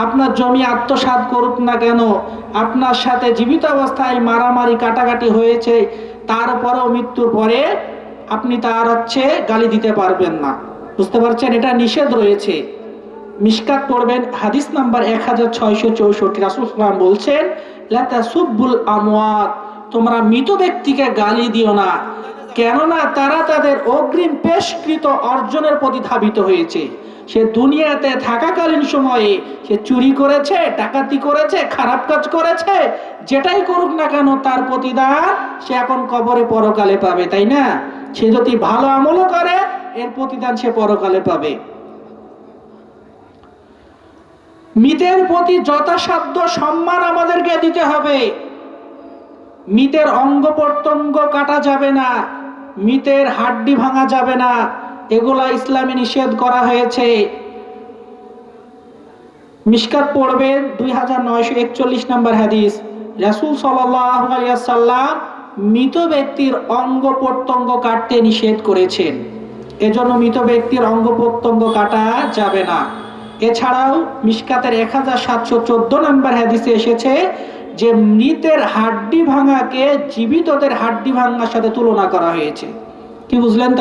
আপনার জমি আত্মসাৎ করুক না কেন, আপনার সাথে জীবিত অবস্থায় মারামারি কাটাকাটি হয়েছে, তারপরেও মৃত্যুর পরে আপনি তার গালি দিতে পারবেন না। বুঝতে পারছেন? এটা নিষেধ রয়েছে। মিশকাত পড়বেন, হাদিস নাম্বার 1664, রাসূল সাল্লাল্লাহু আলাইহি ওয়াসাল্লাম বলছেন, লা তাসুব্বুল আমওয়াত, তোমরা মৃত ব্যক্তিকে গালি দিও না, কেননা তারা তাদের অগ্রিম পেশকৃত অর্জনের প্রতি ধাবিত হয়েছে। সে দুনিয়াতে থাকাকালীন সময়ে সে চুরি করেছে, ডাকাতি করেছে, খারাপ কাজ করেছে, যেটাই করুক না কেন তার প্রতিদান সে এখন কবরে পরকালে পাবে, তাই না? সে যদি ভালো আমলও করে এর প্রতিদান সে পরকালে পাবে। মৃতের প্রতি যথাসাধ্য সম্মান আমাদেরকে দিতে হবে। মৃতের অঙ্গ প্রত্যঙ্গ কাটা যাবে না, মৃতের হাড্ডি ভাঙা যাবে না, এগুলা ইসলামে নিষেধ করা হয়েছে। মিশকাত পড়বেন 2941 নম্বর হাদিস, রাসূল সাল্লাল্লাহু আলাইহি ওয়াসাল্লাম মৃত ব্যক্তির অঙ্গ প্রত্যঙ্গ কাটতে নিষেধ করেছেন, এজন্য মৃত ব্যক্তির অঙ্গ প্রত্যঙ্গ কাটা যাবে না। এছাড়াও মিশকাতের 1714 নম্বর হাদিসে এসেছে যে মৃতের হাড্ডি ভাঙাকে জীবিতদের হাড্ডি ভাঙার সাথে তুলনা করা হয়েছে। কি বুঝলেন?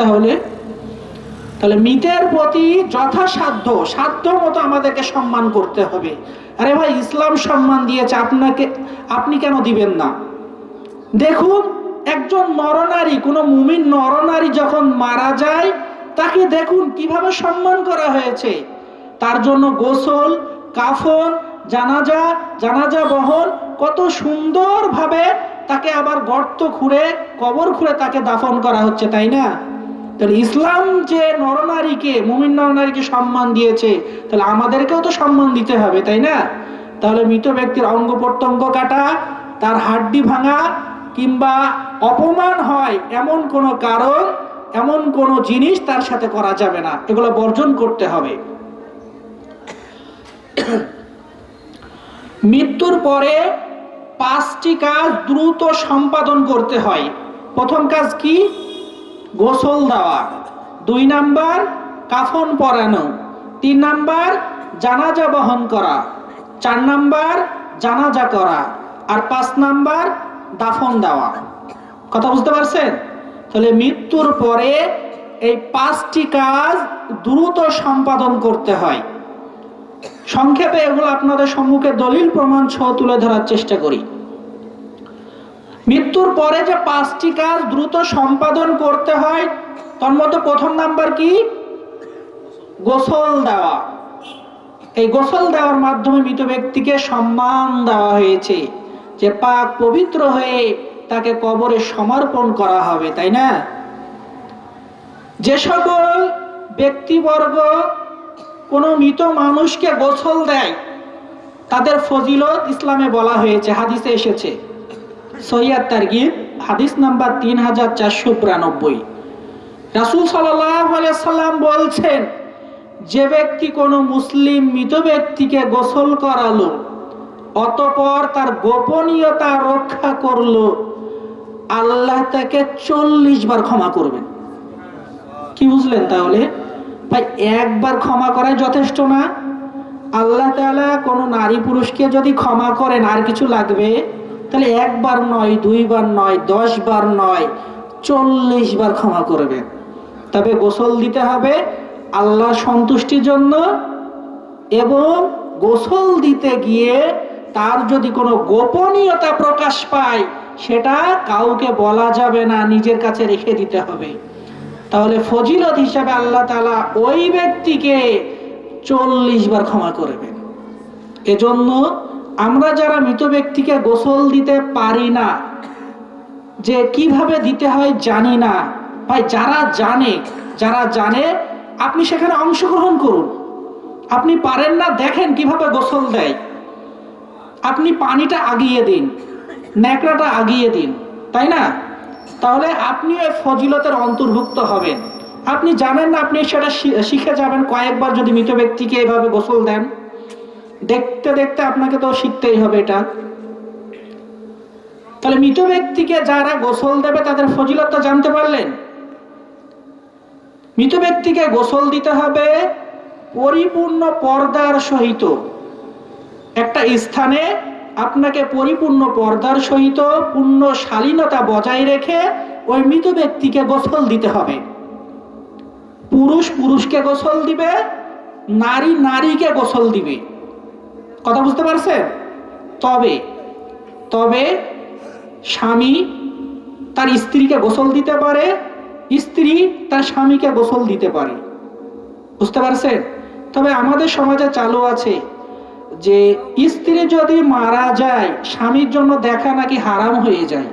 তাহলে মৃতের প্রতি যথাসাধ্য সাধ্য মতো আমাদেরকে সম্মান করতে হবে। আরে ভাই, ইসলাম সম্মান দিয়েছে, আপনি কেন দিবেন না? দেখুন, একজন নরনারী, কোনো মুমিন নরনারী যখন মারা যায় তাকে দেখুন কিভাবে সম্মান করা হয়েছে। তার জন্য গোসল, কাফন, জানাজা বহন, কত সুন্দরভাবে তাকে আবার গর্ত খুঁড়ে, কবর খুঁড়ে তাকে দাফন করা হচ্ছে, তাই না? তাহলে ইসলাম যে নরনারীকে, মুমিন নরনারীকে সম্মান দিয়েছে, তাহলে আমাদেরকেও তো সম্মান দিতে হবে, তাই না? তাহলে মৃত ব্যক্তির অঙ্গ প্রত্যঙ্গ কাটা, তার হাড্ডি ভাঙা কিংবা অপমান হয় এমন কোনো কারণ, এমন কোনো জিনিস তার সাথে করা যাবে না, এগুলো বর্জন করতে হবে। মৃত্যুর পরে 5টি কাজ দ্রুত সম্পাদন করতে হয়। প্রথম কাজ কি? গোসল দেওয়া। 2 নাম্বার কাফন পরানো। 3 নাম্বার জানাজা বহন করা। 4 নাম্বার জানাজা করা। আর 5 নাম্বার দাফন দেওয়া। কথা বুঝতে পারছেন? তাহলে মৃত্যুর পরে এই 5টি কাজ দ্রুত সম্পাদন করতে হয়। সংক্ষেপে এগুলো আপনাদের সম্মুখে দলিল প্রমাণ সহ তুলে ধরার চেষ্টা করি। মৃত্যুর পরে যে 5টি কাজ দ্রুত সম্পাদন করতে হয়, তার মধ্যে প্রথম নাম্বার কি? গোসল দেওয়া। এই গোসল দেওয়ার মাধ্যমে মৃত ব্যক্তিকে সম্মান দেওয়া হয়েছে, যে পাক পবিত্র হয়ে তাকে কবরে সমর্পণ করা হবে, তাই না? যে সকল ব্যক্তিবর্গ কোনো মৃত মানুষকে গোসল দেয় তাদের ফজিলত ইসলামে বলা হয়েছে, হাদিসে এসেছে। সহিহ তারগিব হাদিস নাম্বার 3492। রাসূল সাল্লাল্লাহু আলাইহি সাল্লাম বলছেন, যে ব্যক্তি কোনো মুসলিম মৃত ব্যক্তিকে গোসল করালো অতঃপর তার গোপনীয়তা রক্ষা করলো, আল্লাহ তাকে 40 বার ক্ষমা করবেন। কি বুঝলেন তাহলে? ভাই, একবার ক্ষমা করাই যথেষ্ট না। আল্লাহ তাআলা কোনো নারী পুরুষকে যদি ক্ষমা করেন আর কিছু লাগবে? তাহলে একবার নয়, 2 বার নয়, 10 বার নয়, 40 বার ক্ষমা করবেন। তবে গোসল দিতে হবে আল্লাহর সন্তুষ্টির জন্য, এবং গোসল দিতে গিয়ে তার যদি কোনো গোপনীয়তা প্রকাশ পায় সেটা কাউকে বলা যাবে না, নিজের কাছে রেখে দিতে হবে। তাহলে ফজিলত হিসাবে আল্লাহ তাআলা ওই ব্যক্তিকে 40 বার ক্ষমা করবেন। এজন্য আমরা যারা মৃত ব্যক্তিকে গোসল দিতে পারি না, যে কিভাবে দিতে হয় জানি না, ভাই যারা জানে আপনি সেখানে অংশগ্রহণ করুন। আপনি পারেন না, দেখেন কিভাবে গোসল দেয়, আপনি পানিটা আগিয়ে দিন, ন্যাকড়াটা আগিয়ে দিন, তাই না? তাহলে আপনি এই ফজিলতের অন্তর্ভুক্ত হবেন। আপনি জানেন না, আপনি সেটা শিখে যাবেন কয়েকবার যদি মৃত ব্যক্তিকে এভাবে গোসল দেন। দেখতে দেখতে আপনাকে তো শিখতেই হবে এটা। তাহলে মৃত ব্যক্তিকে যারা গোসল দেবে তাদের ফজিলতটা জানতে পারলেন। মৃত ব্যক্তিকে গোসল দিতে হবে পরিপূর্ণ পর্দার সহিত। একটা স্থানে আপনাকে পরিপূর্ণ পর্দার সহিত পূর্ণ শালীনতা বজায় রেখে ওই মৃত ব্যক্তিকে গোসল দিতে হবে। পুরুষ পুরুষকে গোসল দিবে, নারী নারীকে গোসল দিবে। কথা বুঝতে পারছেন? তবে স্বামী তার স্ত্রীকে গোসল দিতে পারে, স্ত্রী তার স্বামীকে গোসল দিতে পারে। বুঝতে পারছেন? তবে আমাদের সমাজে চালু আছে যে স্ত্রী যদি মারা যায় স্বামীর জন্য দেখা নাকি হারাম হয়ে যায়,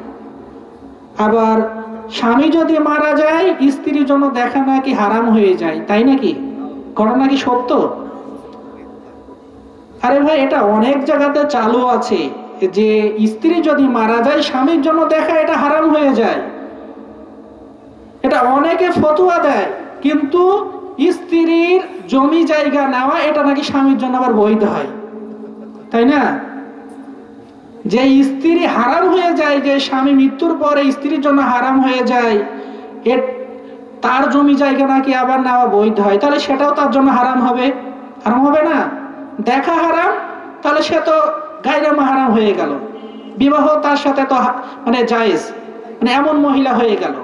আবার স্বামী যদি মারা যায় স্ত্রীর জন্য দেখা নাকি হারাম হয়ে যায়। তাই নাকি? ঘটনা কি সত্য? আরে ভাই, এটা অনেক জায়গাতে চালু আছে যে স্ত্রী যদি মারা যায় স্বামীর জন্য দেখা এটা হারাম হয়ে যায়। এটা অনেকে ফতোয়া দেয়, কিন্তু স্ত্রীর জমি জায়গা নেওয়া এটা নাকি স্বামীর জন্য আবার বৈধ হয়, তাই না? যে স্ত্রী হারাম হয়ে যায়, যে স্বামী মৃত্যুর পরে স্ত্রীর জন্য হারাম হয়ে যায়, তার জমি জায়গা নাকি আবার নেওয়া বৈধ হয়। তাহলে সেটাও তার জন্য হারাম হবে না? দেখা হারাম, তাহলে সে তো গায়রে মাহরাম হয়ে গেল, বিবাহ তার সাথে তো মানে জায়েজ, মানে এমন মহিলা হয়ে গেল।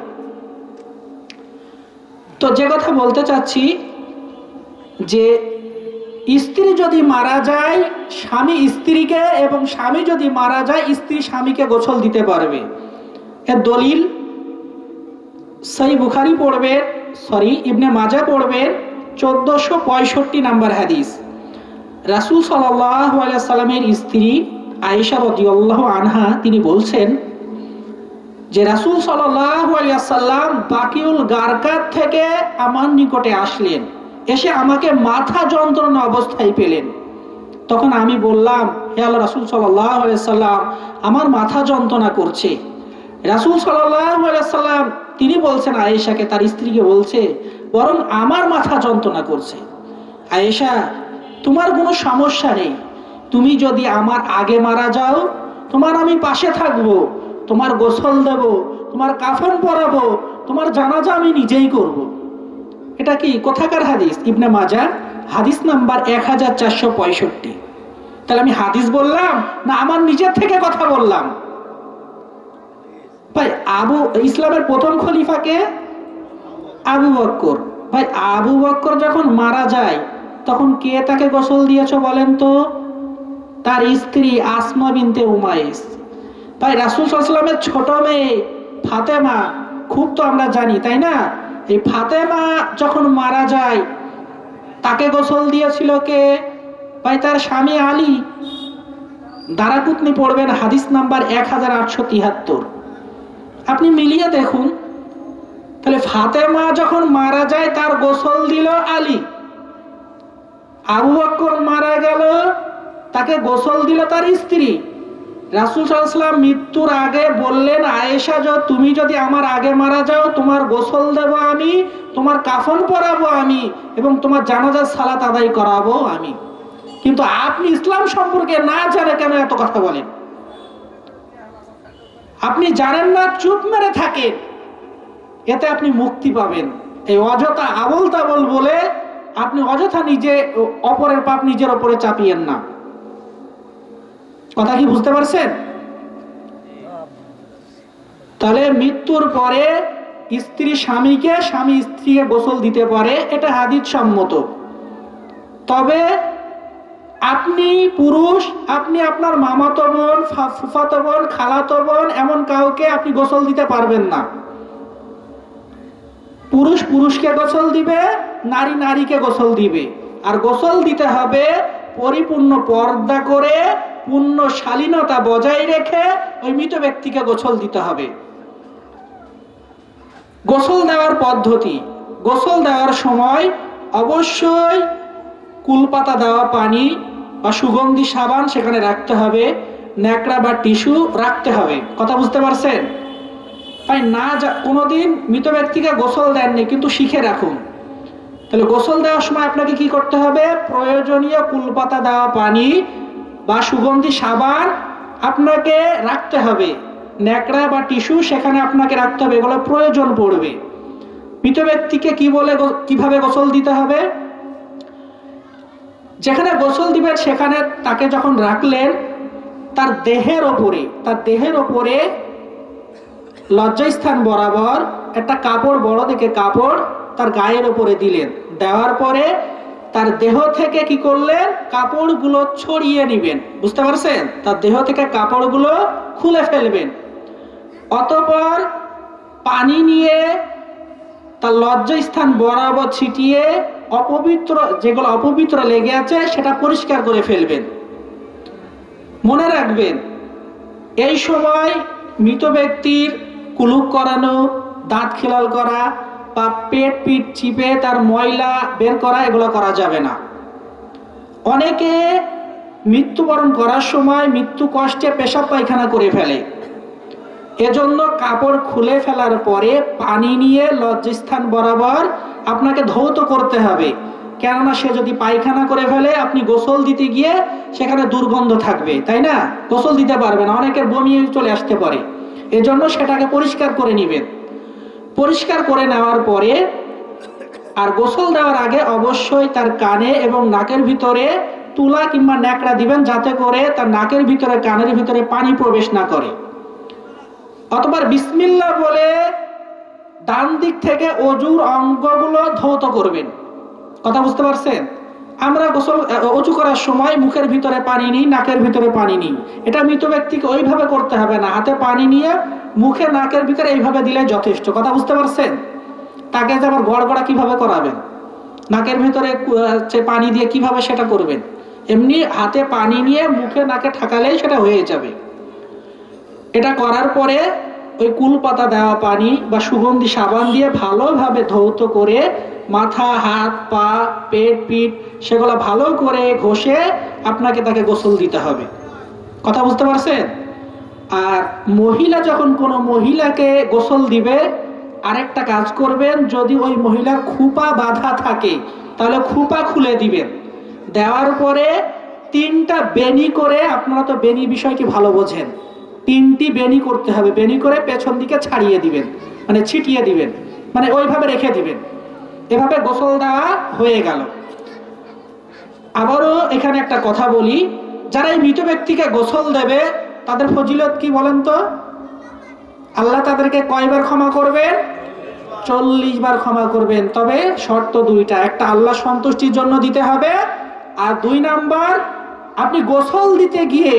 তো যে কথা বলতে চাচ্ছি, যে স্ত্রী যদি মারা যায় স্বামী স্ত্রীকে, এবং স্বামী যদি মারা যায় স্ত্রী স্বামীকে গোসল দিতে পারবে। এর দলিল সহিহ বুখারী পড়বেন, ইবনে মাজাহ পড়বেন, 1465 নাম্বার হাদিস। রাসূল সাল্লাল্লাহু আলাইহি সাল্লামের স্ত্রী আয়েশা রাদিয়াল্লাহু আনহা তিনি বলছেন যে রাসূল সাল্লাল্লাহু আলাইহি সাল্লাম বাকিউল গারকাত থেকে আমার নিকটে আসলেন, এসে আমাকে মাথা যন্ত্রণা অবস্থায় পেলেন। তখন আমি বললাম, হে আল্লাহর রাসূল সাল্লাল্লাহু আলাইহি সাল্লাম, আমার মাথা যন্ত্রণা করছে। রাসূল সাল্লাল্লাহু আলাইহি সাল্লাম তিনি বলছেন আয়েশাকে, তার স্ত্রীকে বলছে, বরং আমার মাথা যন্ত্রণা করছে। আয়েশা, তোমার কোনো সমস্যা নেই, তুমি যদি আমার আগে মারা যাও তোমার আমি পাশে থাকবো, তোমার গোসল দেব, তোমার কাফন পরাবো, তোমার জানাজা আমি নিজেই করব। এটা কি কোথাকার হাদিস? ইবনে মাজাহ হাদিস নাম্বার 1465। তাহলে আমি হাদিস বললাম না আমার নিজের থেকে কথা বললাম? ভাই, ইসলামের প্রথম খলিফাকে আবু বকর। ভাই, আবু বকর যখন মারা যায় তখন কে তাকে গোসল দিয়েছো বলেন তো? তার স্ত্রী আসমা বিনতে উমাইস। তাই রাসূল সাল্লাল্লাহু আলাইহি ওয়াসাল্লামের ছোট মেয়ে ফাতেমা, খুব তো আমরা জানি তাই না? এই ফাতেমা যখন মারা যায় তাকে গোসল দিয়েছিল কে? ভাই তার স্বামী আলী। দারাকুতনি পড়বেন, হাদিস নাম্বার 1873। আপনি মিলিয়ে দেখুন। তাহলে ফাতেমা যখন মারা যায় তার গোসল দিল আলী। আবু বকর মারা গেল, তাকে গোসল দিল তার স্ত্রী। রাসূল সাল্লাল্লাহু আলাইহি ওয়াসাল্লাম মৃত্যুর আগে বললেন, আয়েশা তুমি যদি আমার আগে মারা যাও, তোমার গোসল দেব আমি, তোমার কাফন পরাবো আমি, এবং তোমার জানাজার সালাত আদায় করাবো আমি। কিন্তু আপনি ইসলাম সম্পর্কে না জানে কেন এত কথা বলেন? আপনি জানেন না, চুপ মেরে থাকেন, এতে আপনি মুক্তি পাবেন। এই অযথা আবল তাবল বলে আপনি অযথা নিজে অপরের পাপ নিজের উপরে চাপিয়েন না। কথা কি বুঝতে পারছেন? তাহলে মৃত্যুর পরে স্ত্রী স্বামীকে, স্বামী স্ত্রীকে গোসল দিতে পারে, এটা হাদিস সম্মত। তবে আপনি পুরুষ, আপনি আপনার মামাতো বোন, ফুফাতো বোন, খালাতো বোন, এমন কাউকে আপনি গোসল দিতে পারবেন না। পুরুষ পুরুষকে গোসল দিবে, নারী নারীকে গোসল দিবে। আর গোসল দিতে হবে পরিপূর্ণ পর্দা করে, পূর্ণ শালীনতা বজায় রেখে ওই মৃত ব্যক্তিকে গোসল দিতে হবে। গোসল দেওয়ার পদ্ধতি: গোসল দেওয়ার সময় অবশ্যই কুলপাতা দেওয়া পানি বা সুগন্ধি সাবান সেখানে রাখতে হবে, ন্যাকড়া বা টিস্যু রাখতে হবে। কথা বুঝতে পারছেন? তাই না কোনোদিন মৃত ব্যক্তিকে গোসল দেননি কিন্তু শিখে রাখুন। তাহলে গোসল দেওয়ার সময় আপনাকে কি করতে হবে? প্রয়োজনীয় কুলপাতা দেওয়া পানি বা সুগন্ধি সাবান আপনাকে রাখতে হবে, ন্যাকড়া বা টিস্যু সেখানে আপনাকে রাখতে হবে, এগুলো প্রয়োজন পড়বে। মৃত ব্যক্তিকে কিভাবে গোসল দিতে হবে? যেখানে গোসল দিবেন সেখানে তাকে যখন রাখলেন, তার দেহের ওপরে লজ্জাস্থান বরাবর একটা কাপড়, বড় দেখে কাপড় তার গায়ের ওপরে দিলেন। দেওয়ার পরে তার দেহ থেকে কি করলেন? কাপড়গুলো ছড়িয়ে নিবেন। বুঝতে পারছেন? তার দেহ থেকে কাপড়গুলো খুলে ফেলবেন। অতঃপর পানি নিয়ে তার লজ্জাস্থান বরাবর ছিটিয়ে যেগুলো অপবিত্র লেগে আছে সেটা পরিষ্কার করে ফেলবেন। মনে রাখবেন, এই সময় মৃত ব্যক্তির কুলুপ করানো, দাঁত খিলাল করা বা পেট পিঠ চিপে তার ময়লা বের করা, এগুলো করা যাবে না। অনেকে মৃত্যুবরণ করার সময় মৃত্যু কষ্টে পেশাব পায়খানা করে ফেলে। এজন্য কাপড় খুলে ফেলার পরে পানি নিয়ে লজ্জাস্থান বরাবর আপনাকে ধৌত করতে হবে। কেননা সে যদি পায়খানা করে ফেলে, আপনি গোসল দিতে গিয়ে সেখানে দুর্গন্ধ থাকবে, তাই না? গোসল দিতে পারবে না, অনেকের বমি চলে আসতে পারে। এজন্য সেটাকে পরিষ্কার করে নেবেন। পরিষ্কার করে নেওয়ার পরে আর গোসল দেওয়ার আগে অবশ্যই তার কানে এবং নাকের ভিতরে তুলা কিংবা ন্যাকড়া দিবেন, যাতে করে তার নাকের ভিতরে, কানের ভিতরে পানি প্রবেশ না করে। অথবা বিসমিল্লাহ বলে ডান দিক থেকে অজুর অঙ্গগুলো ধৌত করবেন। কথা বুঝতে পারছেন? আমরা অজু করার সময় মুখের ভিতরে পানি নিই, নাকের ভিতরে পানি নিই। এটা মৃত ব্যক্তিকে ওইভাবে করতে হবে না। হাতে পানি নিয়ে মুখে নাকের ভিতরে এইভাবে দিলে যথেষ্ট। কথা বুঝতে পারছেন? তাকে যে আবার গড়গড়া কিভাবে করাবেন, নাকের ভিতরে পানি দিয়ে কিভাবে সেটা করবেন? এমনি হাতে পানি নিয়ে মুখে নাকে ঠাকালেই সেটা হয়ে যাবে। এটা করার পরে ওই কুলপাতা দেওয়া পানি বা সুগন্ধি সাবান দিয়ে ভালোভাবে ধৌত করে মাথা, হাত, পা, পেট, পিঠ সেগুলো ভালো করে ঘষে আপনাকে তাকে গোসল দিতে হবে। কথা বুঝতে পারছেন? আর মহিলা যখন কোনো মহিলাকে গোসল দিবে, আরেকটা কাজ করবেন, যদি ওই মহিলার খুপা বাঁধা থাকে তাহলে খুপা খুলে দিবেন। দেওয়ার পরে 3টা বেনি করে, আপনারা তো বেনি বিষয়টি ভালো বোঝেন, 3টি বেনি করতে হবে। বেনি করে পেছন দিকে ছাড়িয়ে দিবেন, মানে ছিটিয়ে দিবেন, মানে ওইভাবে রেখে দিবেন। এভাবে গোসল দেওয়া হয়ে গেল। আবারও এখানে একটা কথা বলি, যারা এই মৃত ব্যক্তিকে গোসল দেবে তাদের ফজিলত কি বলেন তো? আল্লাহ তাদেরকে কয়বার ক্ষমা করবেন? 40 বার ক্ষমা করবেন, তবে শর্ত দুইটা, একটা আল্লাহ সন্তুষ্টির জন্য দিতে হবে, আর 2 নাম্বার আপনি গোসল দিতে গিয়ে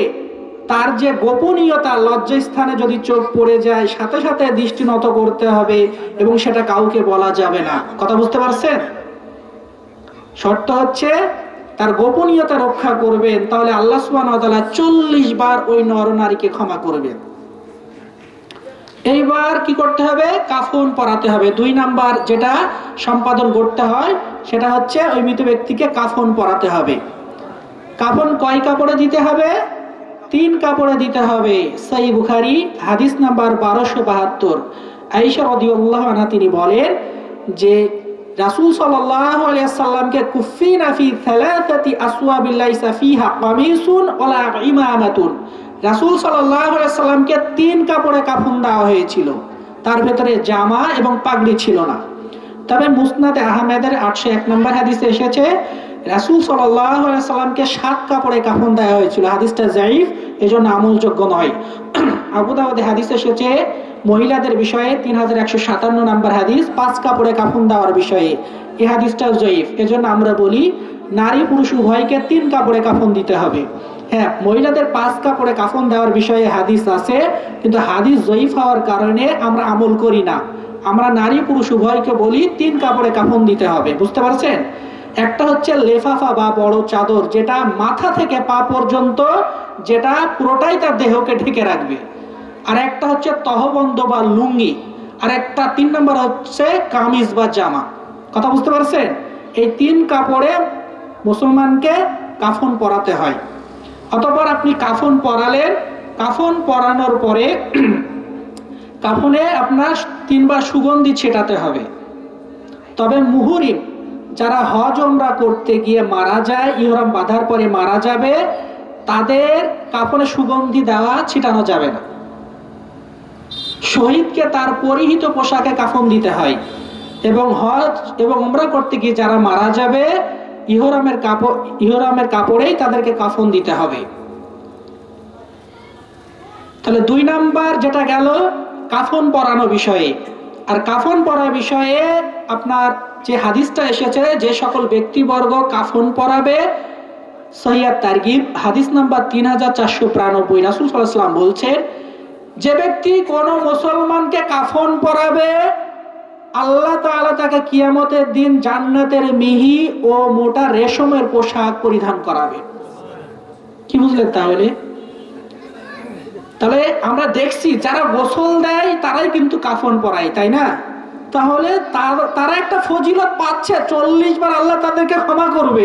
তার যে গোপনীয়তা, লজ্জাস্থানে যদি চোখ পড়ে যায় সাথে সাথে দৃষ্টি নত করতে হবে এবং সেটা কাউকে বলা যাবে না। কথা বুঝতে পারছেন? শর্ত হচ্ছে তার গোপনীয়তা রক্ষা করবেন, তাহলে আল্লাহ সুবহানাহু ওয়া তাআলা 40 বার ওই নরনারীকে ক্ষমা করবেন। এইবার কি করতে হবে? কাফন পরাতে হবে। 2 নাম্বার যেটা সম্পাদন করতে হয় সেটা হচ্ছে ওই মৃত ব্যক্তিকে কাফন পরাতে হবে। কাফন কয় কাপড়ে দিতে হবে? 3 কাপড়ে দিতে হবে। সহিহ বুখারী হাদিস নাম্বার 1272, আয়েশা রাদিয়াল্লাহু আনহা তিনি বলেন যে রাসূল সাল্লাল্লাহু আলাইহি ওয়াসাল্লামকে কুফিনা ফি থালাথাতি আসওয়াবিল লাইসা ফিহা কামিসুন ওয়ালা ইমামাতুন, রাসূল সাল্লাল্লাহু আলাইহি ওয়াসাল্লামকে 3 কাপড়ে কাফন দেওয়া হয়েছিল, তার ভেতরে জামা এবং পাগড়ি ছিল না। তবে মুসনাদে আহমেদের 801 নম্বর হাদিসে এসেছে রাসূল সাল্লাল্লাহু আলাইহি ওয়াসাল্লামকে 7 কাপড়ে কাফন দেওয়া হয়েছিল। হাদিসটা যায়ীফ, এজন্য আমলযোগ্য নয়। আবু দাউদে হাদিস এসেছে মহিলাদের বিষয়ে 3157 নম্বর হাদিস, 5 কাপড়ে কাফন দেওয়ার বিষয়ে। এই হাদিসটা যায়ীফ, এজন্য আমরা বলি নারী পুরুষ উভয়কে 3 কাপড়ে কাফন দিতে হবে। হ্যাঁ, মহিলাদের 5 কাপড়ে কাফন দেওয়ার বিষয়ে হাদিস আছে, কিন্তু হাদিস যায়ীফ হওয়ার কারণে আমরা আমল করি না। আমরা নারী পুরুষ উভয়কে বলি 3 কাপড়ে কাফন দিতে হবে। বুঝতে পারছেন? একটা হচ্ছে লেফাফা বা বড় চাদর, যেটা মাথা থেকে পা পর্যন্ত, যেটা পুরোটাই তার দেহকে ঢেকে রাখবে। আর একটা হচ্ছে তহবন্ধ বা লুঙ্গি। আর একটা 3 নম্বর হচ্ছে কামিজ বা জামা। কথা বুঝতে পারছেন? এই 3 কাপড়ে মুসলমানকে কাফন পরাতে হয়। অতঃপর আপনি কাফন পরালেন, কাফন পরানোর পরে কাফনে আপনার 3 বার সুগন্ধি ছেটাতে হবে। তবে মুহরিম যারা হজ ওমরা করতে গিয়ে মারা যায়, ইহরাম বাঁধার পরে মারা যাবে, তাদের কাফনে সুগন্ধি দেওয়া ছিটানো যাবে না। শহীদকে তার পরিহিত পোশাকে কাফন দিতে হয়, এবং হজ এবং ওমরা করতে গিয়ে যারা মারা যাবে ইহরামের কাপড়েই তাদেরকে কাফন দিতে হবে। তাহলে 2 নাম্বার যেটা গেল কাফন পরানো বিষয়ে। আর কাফন পরা বিষয়ে আপনার যে হাদিসটা এসেছে, যে সকল ব্যক্তিবর্গ কাফন পরাবে, সহিহ তারগিব হাদিস নাম্বার 3492, রাসূল সাল্লাল্লাহু আলাইহি ওয়াসাল্লাম বলছেন, যে ব্যক্তি কোন মুসলমানকে কাফন পরাবে আল্লাহ তাআলা তাকে কিয়ামতের দিন জান্নাতের মিহি ও মোটা রেশমের পোশাক পরিধান করাবে। কি বুঝলেন? তাহলে আমরা দেখছি যারা গোসল দেয় তারাই কিন্তু কাফন পরায়, তাই না? তাহলে তারা একটা ফজিলত পাচ্ছে, 40 বার আল্লাহ তাদেরকে ক্ষমা করবে,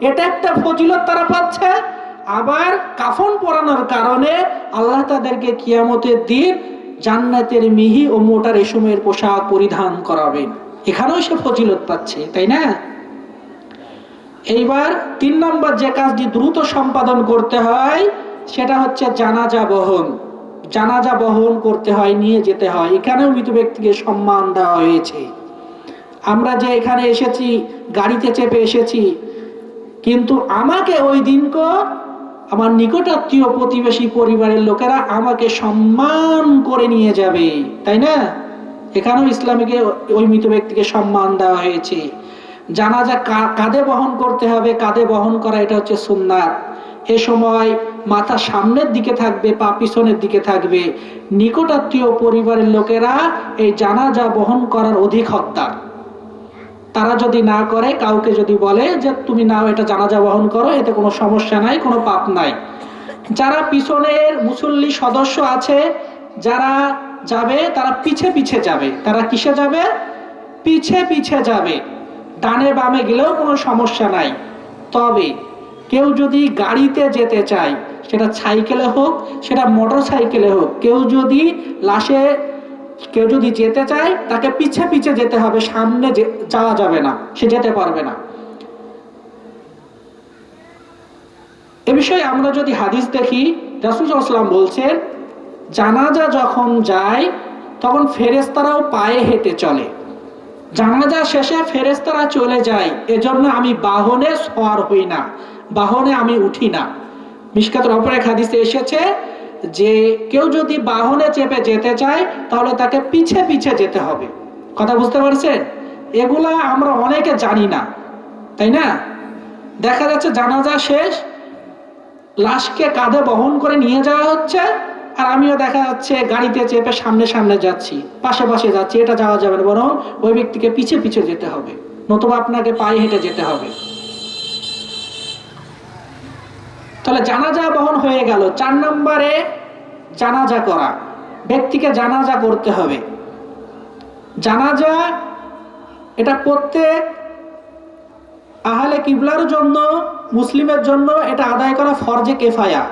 এটা একটা ফজিলত তারা পাচ্ছে। আবার কাফন পরানোর কারণে আল্লাহ তাদেরকে কিয়ামতের দিন জান্নাতের মিহি ও মোটা রেশমের পোশাক পরিধান করাবেন, এখানেও সে ফজিলত পাচ্ছে, তাই না? এইবার 3 নম্বর যে কাজটি দ্রুত সম্পাদন করতে হয় সেটা হচ্ছে জানাজা বহন। জানাজা বহন করতে হয়, নিয়ে যেতে হয়। এখানেও মৃত ব্যক্তিকে সম্মান দেওয়া হয়েছে। আমরা যে এখানে এসেছি, গাড়িতে চেপে এসেছি, কিন্তু আমাকে ওই দিনকে আমার নিকটাত্মীয় প্রতিবেশী পরিবারের লোকেরা আমাকে সম্মান করে নিয়ে যাবে, তাই না? এখানেও ইসলামীকে ওই মৃত ব্যক্তিকে সম্মান দেওয়া হয়েছে। জানাজা কাঁধে বহন করতে হবে, কাঁধে বহন করা এটা হচ্ছে সুন্নাত। এ সময় মাথা সামনের দিকে থাকবে, পা পিছনের দিকে থাকবে। নিকটাত্মীয় পরিবারের লোকেরা এই জানাজা বহন করার অধিক হকদার। তারা যদি না করে, কাউকে যদি বলে যে তুমি নাও এটা জানাজা বহন করো, এতে কোনো সমস্যা নাই, কোনো পাপ নাই। যারা পিছনের মুসল্লি সদস্য আছে যারা যাবে, তারা পিছে পিছে যাবে। তারা কিসে যাবে? পিছে পিছে যাবে। ডানে বামে গেলেও কোনো সমস্যা নাই। তবে কেউ যদি গাড়িতে যেতে চায়, সেটা সাইকেলে হোক, সেটা মোটর সাইকেলে হোক, কেউ যদি যেতে চায় তাকে পিছে পিছে যেতে হবে, সামনে যাওয়া যাবে না, সে যেতে পারবে না। এ বিষয়ে আমরা যদি হাদিস দেখি, রাসূল সাল্লাল্লাহু আলাইহি ওয়াসাল্লাম বলছেন, জানাজা যখন যায় তখন ফেরেশতারাও পায়ে হেঁটে চলে। জানাজা শেষে ফেরেশতারা চলে যায়, এজন্য আমি বাহনে সওয়ার হই না, বাহনে আমি উঠি না। মিশকাতের অপর এক হাদিসে এসেছে যে কেউ যদি বাহনে চেপে যেতে চায় তাহলে তাকে পিছে পিছে যেতে হবে। কথা বুঝতে পারছেন? এগুলা আমরা অনেকে জানি না, তাই না? দেখা যাচ্ছে জানাজা শেষ, লাশকে কাঁধে বহন করে নিয়ে যাওয়া হচ্ছে, আর আমিও দেখা যাচ্ছে গাড়িতে চেপে সামনে সামনে যাচ্ছি, পাশে পাশে যাচ্ছি। এটা যাওয়া যাবে না, বরং ওই ব্যক্তিকে পিছে পিছে যেতে হবে, নতুবা আপনাকে পায়ে হেঁটে যেতে হবে। তাহলে জানাজা বহন হয়ে গেল। 4 নম্বরে জানাজা করা, ব্যক্তিকে জানাজা করতে হবে। জানাজা এটা প্রত্যেক আহলে কিবলার জন্য, মুসলিমের জন্য এটা আদায় করা ফরজে কেফায়া।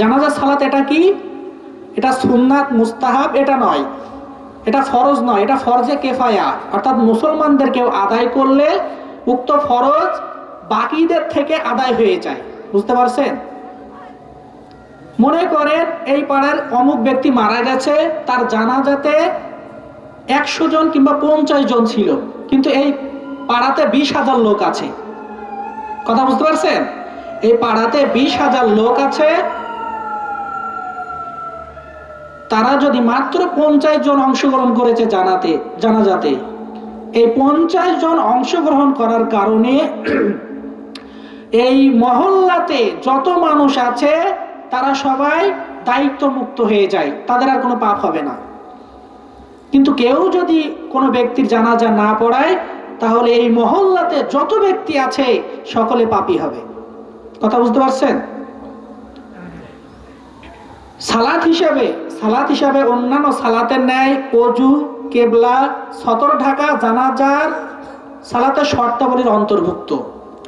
জানাজা সালাত এটা কি? এটা সুন্নাত মুস্তাহাব এটা নয়, এটা ফরজ নয়, এটা ফরজে কেফায়া। অর্থাৎ মুসলমানদের কেউ আদায় করলে উক্ত ফরজ বাকিদের থেকে আদায় হয়ে যায়। বুঝতে পারছেন? মনে করেন এই পাড়ার অমুক ব্যক্তি মারা গেছে, তার জানাজাতে 100 জন কিংবা 50 জন ছিল, কিন্তু এই পাড়াতে 20,000 লোক আছে। কথা বুঝতে পারছেন? এই পাড়াতে 20,000 লোক আছে, তারা যদি মাত্র 50 জন অংশগ্রহণ করেছে জানাজাতে, এই 50 জন অংশগ্রহণ করার কারণে এই মহল্লাতে যত মানুষ আছে তারা সবাই দায়িত্ব মুক্ত হয়ে যায়, তাদের আর কোনো পাপ হবে না। কিন্তু কেউ যদি কোনো ব্যক্তির জানাজা না পড়ায়, তাহলে এই মহল্লাতে যত ব্যক্তি আছে সকলে পাপী হবে। কথা বুঝতে পারছেন? সালাত হিসাবে অন্যান্য সালাতের ন্যায় ওযু, কেবলা, সতর ঢাকা জানাজার সালাতের শর্তাবলীর অন্তর্ভুক্ত।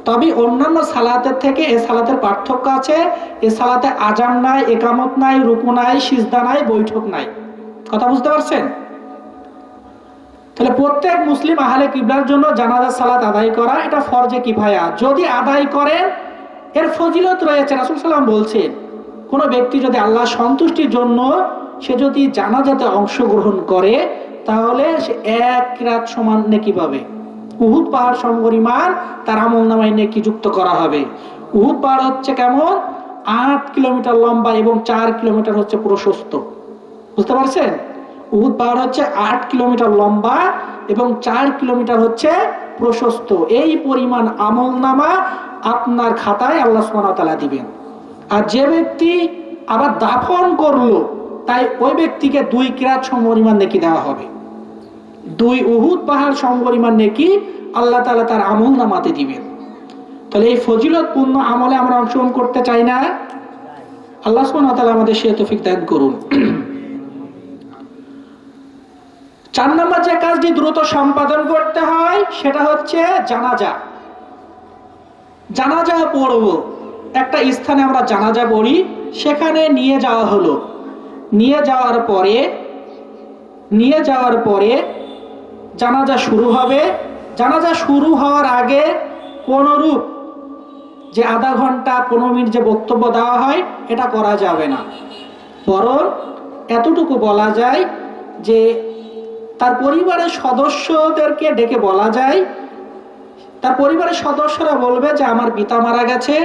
তবে অন্যান্য সালাতের থেকে এ সালাতের পার্থক্য আছে। এ সালাতে আজান নাই, একামত নাই, রুকু নাই, সিজদা নাই, বৈঠক নাই। কথা বুঝতে পারছেন? তাহলে প্রত্যেক মুসলিম আহলে কিবলার জন্য জানাজার সালাত আদায় করা এটা ফরজে কিফায়া। যদি আদায় করেন এর ফজিলত রয়েছে। রাসূল সাল্লাল্লাহু আলাইহি ওয়াসাল্লাম বলছেন, কোন ব্যক্তি যদি আল্লাহ সন্তুষ্টির জন্য সে যদি জানাজাতে অংশগ্রহণ করে, তাহলে সে 1 রাত সমান নেকি পাবে। উহুদ পাহাড় সমপরিমাণ তার আমলনামায় নেকি যুক্ত করা হবে। উহুদ পাহাড় হচ্ছে কেমন? 8 কিলোমিটার লম্বা এবং 4 কিলোমিটার হচ্ছে প্রশস্ত। বুঝতে পারছেন? উহুদ পাহাড় হচ্ছে 8 কিলোমিটার লম্বা এবং 4 কিলোমিটার হচ্ছে প্রশস্ত। এই পরিমাণ আমলনামা আপনার খাতায় আল্লাহ সুবহানাহু ওয়া তাআলা দিবেন। আর যে ব্যক্তি আবার দাফন করলো, তাই ওই ব্যক্তিকে 2 কিরাত সমপরিমাণ নেকি দেওয়া হবে। 2 উহুদ পাহাড় সমপরিমাণ নেকি আল্লাহ তাআলা তার আমলনামাতে দিবেন। তাহলে এই ফজিলতপূর্ণ আমলে আমরা অংশগ্রহণ করতে চাই না? আল্লাহ সুবহানাহু ওয়া তাআলা আমাদের সেই তৌফিক দান করুন। 4 নম্বর যে কাজটি দ্রুত সম্পাদন করতে হয় সেটা হচ্ছে জানাজা। জানাজা পড়ব, একটা স্থানে আমরা জানাজা পড়ি, সেখানে নিয়ে যাওয়া হলো। নিয়ে যাওয়ার পরে জানাজা শুরু হবে। জানাজা শুরু হওয়ার আগে কোনরূপ যে আধা ঘন্টা 15 মিনিট যে বক্তব্য দেওয়া হয় এটা করা যাবে না। বরং এতটুকু বলা যায় যে তার পরিবারের সদস্যদেরকে ডেকে বলা যায়, তার পরিবারের সদস্যরা বলবে যে আমার পিতা মারা গেছে,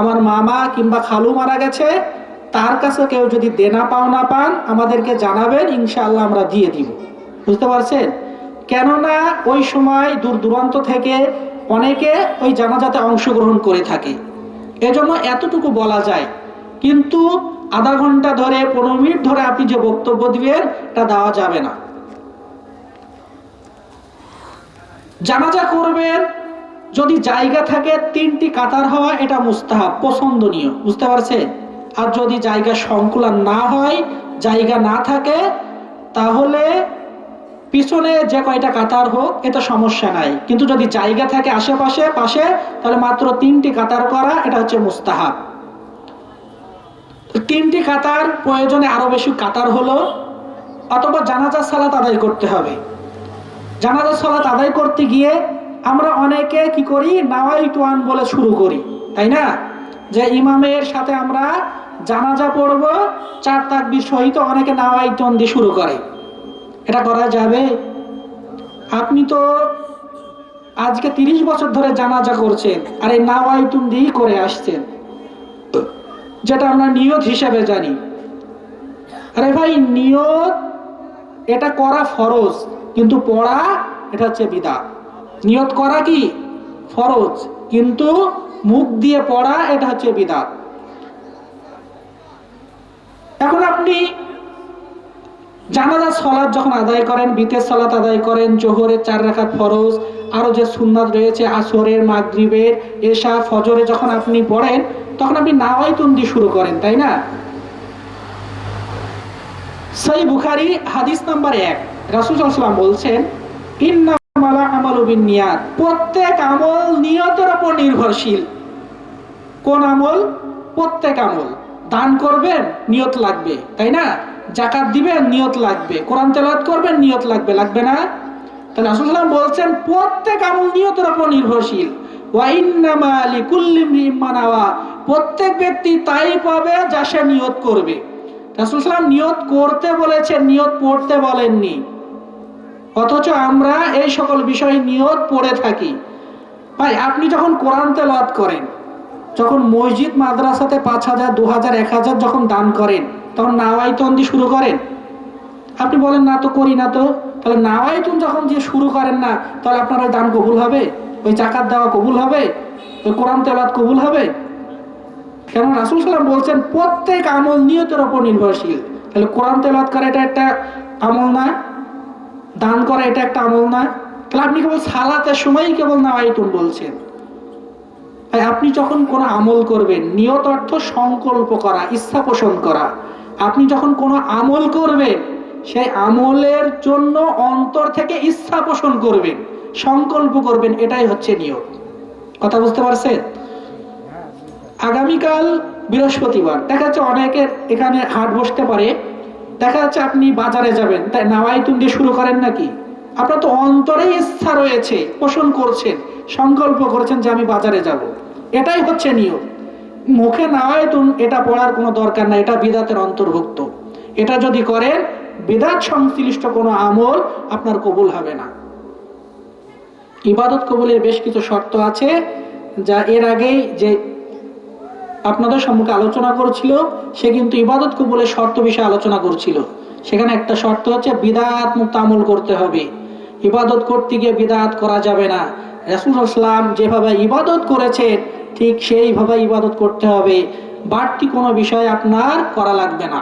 আমার মামা কিংবা খালু মারা গেছে, তার কাছে কেউ যদি দেনা পাওনা পান আমাদেরকে জানাবেন, ইনশাআল্লাহ আমরা দিয়ে দিব। বুঝতে পারছেন? কেননা ওই সময় দূর দূরান্ত থেকে অনেকে ওই জানাজাতে অংশগ্রহণ করে থাকে, এজন্য এতটুকু বলা যায়। কিন্তু আধা ঘন্টা ধরে 15 মিনিট ধরে আপনি যে বক্তব্য দিবেন এটা দেওয়া যাবে না। জানাজা করবেন যদি জায়গা থাকে 3টি কাতার হওয়া এটা মুস্তাহাব, পছন্দনীয়। বুঝতে পারছেন? আর যদি জায়গা সংকুলান না হয়, জায়গা না থাকে, তাহলে পিছনে যে কয়টা কাতার হোক এতে সমস্যা নাই। কিন্তু যদি জায়গা থাকে আশেপাশে পাশে, তাহলে মাত্র 3টি কাতার করা এটা হচ্ছে মুস্তাহাব। 3টি কাতার, প্রয়োজনে আরো বেশি কাতার হলো। অথবা জানাজার সালাত আদায় করতে হবে। জানাজার সালাত আদায় করতে গিয়ে আমরা অনেকে কি করি, নাওয়াইতু আন বলে শুরু করি, তাই না? যে ইমামের সাথে আমরা জানাজা পড়ব, 4 তাকবীর সহিত অনেকে নাওয়াইতু আন দিয়ে শুরু করে। এটা করা যাবে? আপনি তো আজকে 30 বছর ধরে জানাজা করছেন আর এই নাওয়াইতু দিয়েই করে আসছেন, যেটা আমরা নিয়ত হিসেবে জানি। আরে ভাই, নিয়ত এটা করা ফরজ, কিন্তু পড়া এটা হচ্ছে বিদআত। নিয়ত করা কি ফরজ, কিন্তু মুখ দিয়ে পড়া এটা হচ্ছে বিদআত। এখন আপনি জানাজার সালাত যখন আদায় করেন, বিতের সালাত আদায় করেন, জোহরের 4 রাকাত ফরজ, আরো যে সুন্নাত রয়েছে আসরের, মাগরিবের, এশা, ফজরে যখন আপনি পড়েন, তখন আপনি নাওয়াইতুন দিয়ে শুরু করেন, তাই না? সহিহ বুখারী হাদিস নাম্বার 1, রাসূল সাল্লাল্লাহু আলাইহি ওয়াসাল্লাম বলছেন, ইন্নামাল আমালু বিন্নিয়াত, প্রত্যেক আমল নিয়তের উপর নির্ভরশীল। কোন আমল? প্রত্যেক আমল। দান করবেন, নিয়ত লাগবে, তাই না? যাকাত দিবেন, নিয়ত লাগবে। কোরআন তেলাওয়াত করবেন, নিয়ত লাগবে, লাগবে না? তাহলে রাসূল সাল্লাল্লাহু আলাইহি ওয়াসাল্লাম বলছেন প্রত্যেক আমল নিয়তের উপর নির্ভরশীল। ওয়া ইন্নামা লিকুল্লি ইমরিইন মা নাওয়া, প্রত্যেক ব্যক্তি তাই পাবে যা সে নিয়ত করবে। রাসূল সাল্লাল্লাহু আলাইহি ওয়াসাল্লাম নিয়ত করতে বলেছেন, নিয়ত পড়তে বলেননি। অথচ আমরা এই সকল বিষয় নিয়ত পড়ে থাকি। ভাই, আপনি যখন কোরআন তেলাওয়াত করেন, যখন মসজিদ মাদ্রাসাতে 5,000, 2,000, 1,000 যখন দান করেন, তখন নাওয়াইতুন দিয়ে শুরু করেন? আপনি বলেন না তো, করি না তো। তাহলে নাওয়াইতুন যখন দিয়ে শুরু করেন না, তাহলে আপনার ওই দান কবুল হবে? ওই যাকাত দেওয়া কবুল হবে? ওই কোরআন তেলাওয়াত কবুল হবে? কেন? রাসূল সাল্লাল্লাহু আলাইহি ওয়াসাল্লাম বলছেন প্রত্যেক আমল নিয়তের উপর নির্ভরশীল। তাহলে কোরআন তেলাওয়াত করা এটা একটা আমল না? দান করা এটা একটা আমল না? তাহলে আপনি কেবল সালাতের সময়ই কেবল নাওয়াইতুন বলছেন। তাই আপনি যখন কোনো আমল করবেন, নিয়ত অর্থ সংকল্প করা, ইচ্ছা পোষণ করা। আপনি যখন কোনো আমল করবেন, সেই আমলের জন্য অন্তর থেকে ইচ্ছা পোষণ করবেন, সংকল্প করবেন, এটাই হচ্ছে নিয়ত। কথা বুঝতে পারছেন? আগামীকাল বৃহস্পতিবার, দেখা যাচ্ছে অনেকের এখানে হাট বসতে পারে, দেখা যাচ্ছে আপনি বাজারে যাবেন, তাই নাওয়াইতুন দিয়ে শুরু করেন নাকি? আপনার তো অন্তরে ইচ্ছা রয়েছে, পোষণ করছেন, সংকল্প করেছেন যে আমি বাজারে যাব, এটাই হচ্ছে নিয়ত। মুখে নাওয়াইতুন এটা পড়ার কোনো দরকার নাই, এটা বিদআতের অন্তর্ভুক্ত। এটা যদি করেন, বিদআত সংশ্লিষ্ট কোনো আমল আপনার কবুল হবে না। ইবাদত কবুলের বেশ কিছু শর্ত আছে, যা এর আগেই যে আপনাদের সম্মুখে আলোচনা করছিল, সে কিন্তু ইবাদত কবুলের শর্ত বিষয়ে আলোচনা করছিল। সেখানে একটা শর্ত হচ্ছে বিদআত মুক্ত আমল করতে হবে। ইবাদত করতে গিয়ে বিদআত করা যাবে না। রাসূল সাল্লাল্লাহু আলাইহি ওয়াসাল্লাম যেভাবে ইবাদত করেছেন, ঠিক সেইভাবে ইবাদত করতে হবে। বাড়তি কোনো বিষয় আপনার করা লাগবে না।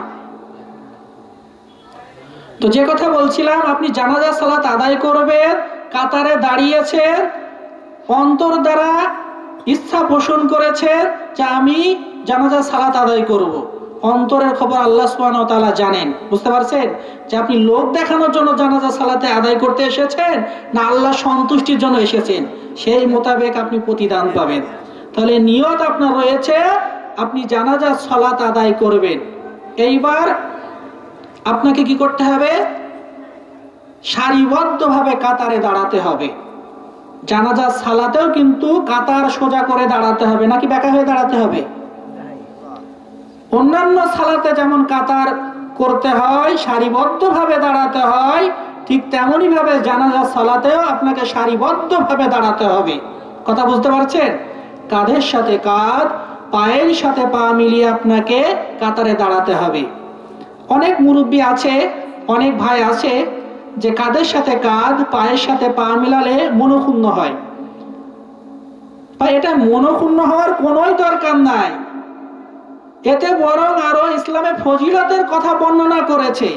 তো যে কথা বলছিলাম, আপনি জানাজা সালাত আদায় করবেন, কাতারে দাঁড়িয়েছেন, অন্তর দ্বারা ইচ্ছা পোষণ করেছেন যে আমি জানাজা সালাত আদায় করব। অন্তরের খবর আল্লাহ সুবহানাহু ওয়া তাআলা জানেন। বুঝতে পারছেন যে আপনি লোক দেখানোর জন্য জানাজা সালাতে আদায় করতে এসেছেন, না আল্লাহ সন্তুষ্টির জন্য এসেছেন, সেই মোতাবেক আপনি প্রতিদান পাবেন। তাহলে নিয়ত আপনার রয়েছে, আপনি জানাজা সালাত আদায় করবেন। এইবার আপনাকে কি করতে হবে? সারিবদ্ধভাবে কাতারে দাঁড়াতে হবে। জানাজার সালাতেও কিন্তু কাতার সোজা করে দাঁড়াতে হবে, নাকি বেঁকা হয়ে দাঁড়াতে হবে? অন্যান্য সালাতে যেমন কাতার করতে হয়, সারিবদ্ধভাবে দাঁড়াতে হয়, ঠিক তেমনই ভাবে জানাজার সালাতেও আপনাকে সারিবদ্ধভাবে দাঁড়াতে হবে। কথা বুঝতে পারছেন? কাঁধের সাথে কাঁধ, পায়ের সাথে পা মিলিয়ে আপনাকে কাতারে দাঁড়াতে হবে। অনেক মুরব্বী আছে, অনেক ভাই আছে যে কাঁধের সাথে কাঁধ, পায়ের সাথে পা মিলালে মনক্ষুণ্ণ হয়। এটা মনক্ষুণ্ণ হওয়ার কোনোই দরকার নাই। এতে বরং আরো ইসলামে ফজিলতের কথা বর্ণনা করেছে।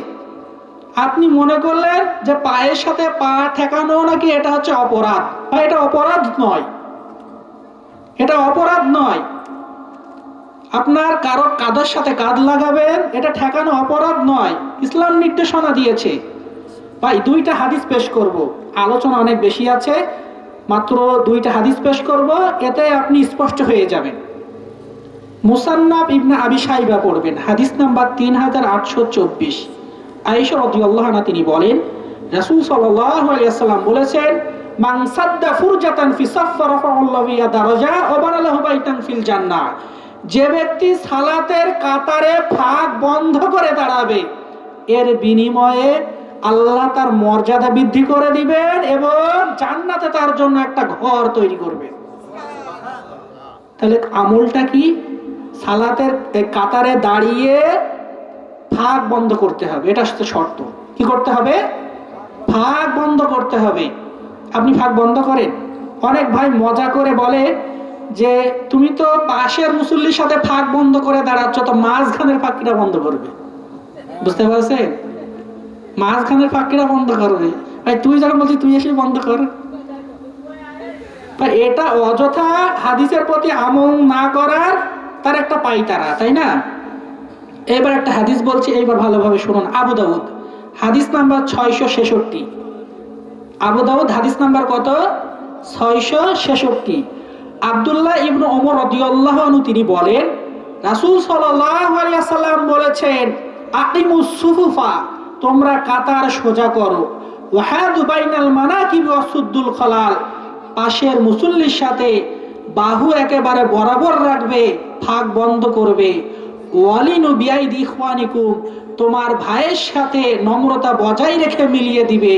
আপনি মনে করলেন যে পায়ের সাথে পা ঠেকানো নাকি এটা হচ্ছে অপরাধ, বা এটা অপরাধ নয়, এটা অপরাধ নয়। আপনার কারো কাঁধের সাথে কাঁধ লাগাবেন, এটা ঠেকানো অপরাধ নয়, ইসলাম নির্দেশনা দিয়েছে। ভাই, 2টা হাদিস পেশ করব, আলোচনা অনেক বেশি আছে, মাত্র 2টা হাদিস পেশ করব, এতে আপনি স্পষ্ট হয়ে যাবেন। মুসান্নাফ ইবনে আবি শাইবা পড়বেন, হাদিস নাম্বার 3824। আয়েশা রাদিয়াল্লাহু আনহা তিনি বলেন, রাসূল সাল্লাল্লাহু আলাইহি ওয়াসাল্লাম বলেছেন, মান সাদ্দা ফুরজাতান ফি সাফফা রাফাআল্লাহু বিহি দারাজা ওয়া বানা লাহু বাইতান ফিল জান্নাহ। যে ব্যক্তি সালাতের কাতারে ফাঁক বন্ধ করে দাঁড়াবে, এর বিনিময়ে আল্লাহ তার মর্যাদা বৃদ্ধি করে দিবেন এবং জান্নাতে তার জন্য একটা ঘর তৈরি করবেন। তাহলে আমলটা কি? সালাতের কাতারে দাঁড়িয়ে ফাঁক বন্ধ করতে হবে, এটা হচ্ছে শর্ত। কি করতে হবে? ফাঁক বন্ধ করতে হবে। আপনি ফাঁক বন্ধ করেন? অনেক ভাই মজা করে বলে যে তুমি তো পাশের মুসল্লির সাথে ফাঁক বন্ধ করে দাঁড়াচ্ছ, তো মাঝখানের ফাঁকটা বন্ধ করবে। বুঝতে পারছেন? মাঝখানের ফাঁকটা বন্ধ করবে। ভাই তুই যখন বলছিস তুই এসে বন্ধ কর। এটা অযথা হাদিসের প্রতি আমল না করার তার একটা পাইতারা, তাই না? এবার একটা হাদিস বলছি, এইবার ভালোভাবে শুনুন। আবু দাউদ হাদিস নাম্বার 666। আবু দাউদ হাদিস নাম্বার কত? 666। আব্দুল্লাহ ইবনে ওমর রাদিয়াল্লাহু আনহু তিনি বলেন, রাসূল সাল্লাল্লাহু আলাইহি ওয়াসাল্লাম বলেছেন, আকিমুস সুফুফা, তোমরা কাতার সোজা করো, ওয়াহাদু বাইনাল মানাকিব ওয়াসুদ্দুল খলাল, পাশের মুসল্লির সাথে বাহু একেবারে বরাবর রাখবে, ফাঁক বন্ধ করবে। ওয়ালিনু বিআইদি ইখওয়ানিকুম, তোমার ভাইয়ের সাথে নম্রতা বজায় রেখে মিলিয়ে দিবে।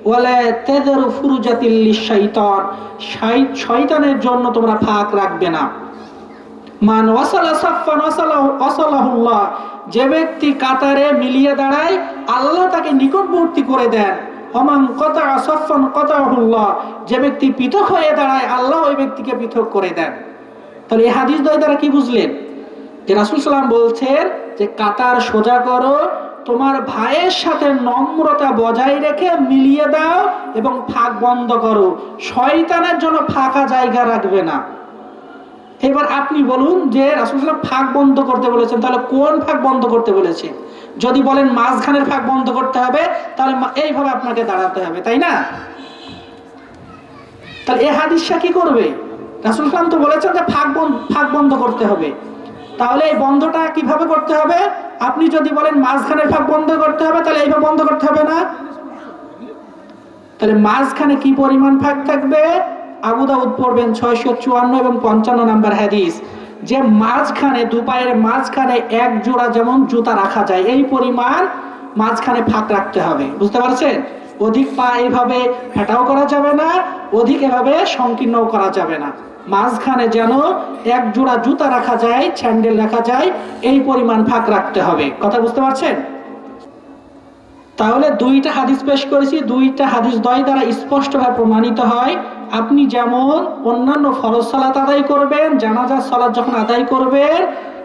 ওয়ালা তাযরু ফুরুজাতিল লিশাইতান, শয়তানের জন্য তোমরা ফাঁক রাখবে না। মান ওয়াসালা সাফফান ওয়াসালাহুল্লাহ, যে ব্যক্তি কাতারে মিলিয়ে দাঁড়ায় আল্লাহ তাকে নিকটবর্তী করে দেন। ওমান কাতা সাফফান কাতাহুল্লাহ, যে ব্যক্তি পৃথক হয়ে দাঁড়ায় আল্লাহ ওই ব্যক্তিকে পৃথক করে দেন। তাহলে এই হাদিস দ্বারা কি বুঝলেন? যে রাসূল সাল্লাল্লাহু আলাইহি ওয়াসাল্লাম বলছেন যে কাতার সোজা করো, তোমার ভাইয়ের সাথে নম্রতা বজায় রেখে মিলিয়ে দাও এবং ফাঁক বন্ধ করো, শয়তানের জন্য ফাঁকা জায়গা রাখবে না। এবার আপনি বলুন যে রাসূল সাল্লাল্লাহু আলাইহি ওয়াসাল্লাম ফাঁক বন্ধ করতে বলেছেন, তাহলে কোন ফাঁক বন্ধ করতে বলেছেন? যদি বলেন মাঝখানের ফাঁক বন্ধ করতে হবে, তাহলে এইভাবে আপনাকে দাঁড়াতে হবে, তাই না? তাহলে এই হাদিসটা কি করবে? রাসূল সাল্লাল্লাহু আলাইহি ওয়াসাল্লাম তো বলেছেন যে ফাঁক বন্ধ করতে হবে। তাহলে এই বন্ধটা কিভাবে করতে হবে? আপনি যদি বলেন মাঝখানের ফাঁক বন্ধ করতে হবে, তাহলে এইভাবে বন্ধ করতে হবে না? তাহলে মাঝখানে কি পরিমাণ ফাঁক থাকবে? আবু দাউদ পড়বেন 654 এবং 55 নাম্বার হাদিস, যে মাঝখানে দুপায়ের মাঝখানে এক জোড়া যেমন জুতা রাখা যায় এই পরিমাণ মাঝখানে ফাঁক রাখতে হবে। বুঝতে পারছেন? অধিক পা এইভাবে ফেটাও করা যাবে না, অধিক এভাবে সংকীর্ণও করা যাবে না। মাঝখানে যেন এক জোড়া জুতা রাখা যায়, স্যান্ডেল রাখা যায়, এই পরিমাণ ফাঁক রাখতে হবে। কথা বুঝতে পারছেন? তাহলে দুইটা হাদিস পেশ করেছি, দুইটা হাদিস দ্বয় দ্বারা স্পষ্টভাবে প্রমাণিত হয় আপনি যেমন অন্যান্য ফরজ সালাত আদায় করবেন, জানাজার সালাত যখন আদায় করবেন,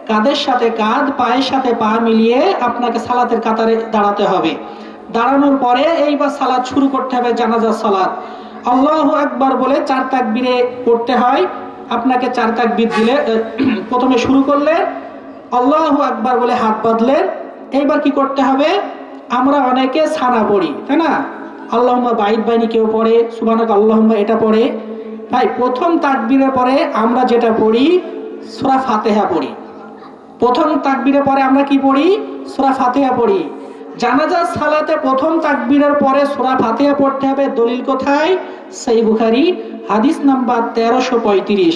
কাঁধের সাথে কাঁধ, পায়ের সাথে পা মিলিয়ে আপনাকে সালাতের কাতারে দাঁড়াতে হবে। দাঁড়ানোর পরে এইবার সালাত শুরু করতে হবে, জানাজার সালাত। আল্লাহু আকবার বলে 4 তাকবীরে পড়তে হয়। আপনাকে 4 তাকবীর দিলে প্রথমে শুরু করলেন, আল্লাহু আকবার বলে হাত বাঁধলেন। এইবার কি করতে হবে? আমরা অনেকে সানা পড়ি, তাই না? আল্লাহুম্মা বাইদ বাইনি কেউ পড়ে, সুবহানাকা আল্লাহুম্মা এটা পড়ে। ভাই প্রথম তাকবীরের পরে আমরা যেটা পড়ি সূরা ফাতিহা পড়ি। প্রথম তাকবীরের পরে আমরা কি পড়ি? সূরা ফাতিহা পড়ি। জানাজার সালাতে প্রথম তাকবীরের পরে সূরা ফাতিহা পড়তে হবে। দলিল কোথায়? সহিহ বুখারী হাদিস নাম্বার 1335,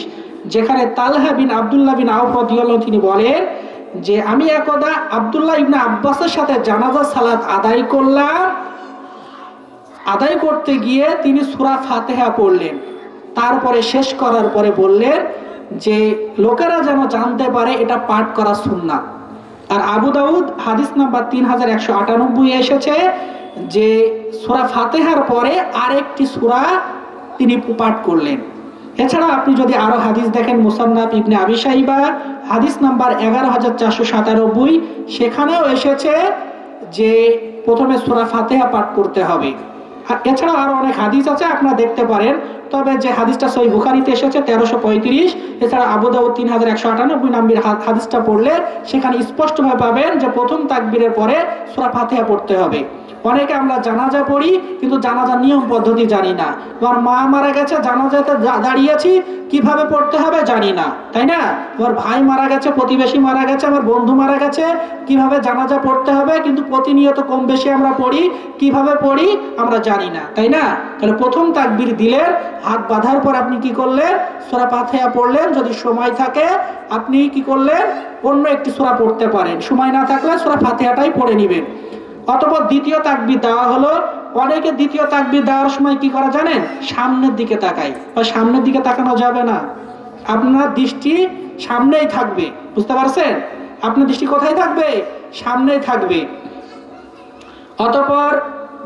যেখানে তালহা বিন আব্দুল্লাহ বিন আউফ রাদিয়াল্লাহু তিনি বলেন যে আমি একদা আব্দুল্লাহ ইবনে আব্বাসের সাথে জানাজার সালাত আদায় করলাম। আদায় করতে গিয়ে তিনি সূরা ফাতিহা পড়লেন, তারপরে শেষ করার পরে বললেন যে লোকেরা যেন জানতে পারে এটা পাঠ করা সুন্নাত। আর আবু দাউদ হাদিস নাম্বার 3198 এসেছে যে সূরা ফাতিহার পরে আরেকটি সূরা তিনি পাঠ করলেন। এছাড়া আপনি যদি আরো হাদিস দেখেন, মুসান্নাফ ইবনে আবি শাইবা হাদিস নাম্বার 11497, সেখানেও এসেছে যে প্রথমে সূরা ফাতিহা পাঠ করতে হবে। এছাড়া আরো অনেক হাদিস আছে, আপনারা দেখতে পারেন। তবে যে হাদিসটা সহিহ বুখারীতে এসেছে 1335, এছাড়া আবু দাউদ 3198 নম্বর হাদিসটা পড়লে সেখানে স্পষ্টভাবে পাবেন যে প্রথম তাকবীরের পরে সূরা ফাতিহা পড়তে হবে। অনেকে আমরা জানাজা পড়ি কিন্তু জানাজার নিয়ম পদ্ধতি জানি না। আমার মা মারা গেছে, জানাজাতে দাঁড়িয়েছি, কিভাবে পড়তে হবে জানি না, তাই না? আমার ভাই মারা গেছে, প্রতিবেশী মারা গেছে, আমার বন্ধু মারা গেছে, কিভাবে জানাজা পড়তে হবে কিন্তু প্রতিনিয়ত কম বেশি আমরা পড়ি, কিভাবে পড়ি আমরা জানি না, তাই না? তাহলে প্রথম তাকবীর দিলেন, হাত বাঁধার পর আপনি কি করলেন? সূরা ফাতিহা পড়লেন। যদি সময় থাকে আপনি কি করলেন? অন্য একটি সূরা পড়তে পারেন, সময় না থাকলে সূরা ফাতিহাটাই পড়ে নেবেন। অতঃপর দ্বিতীয় তাকবীর দেওয়া হলো। অনেকে দ্বিতীয় তাকবীর দেওয়ার সময় কি করা জানেন? সামনের দিকে তাকায়। বা সামনের দিকে তাকানো যাবে না, আপনার দৃষ্টি সামনেই থাকবে। বুঝতে পারছেন? আপনার দৃষ্টি কোথায় থাকবে? সামনেই থাকবে। অতঃপর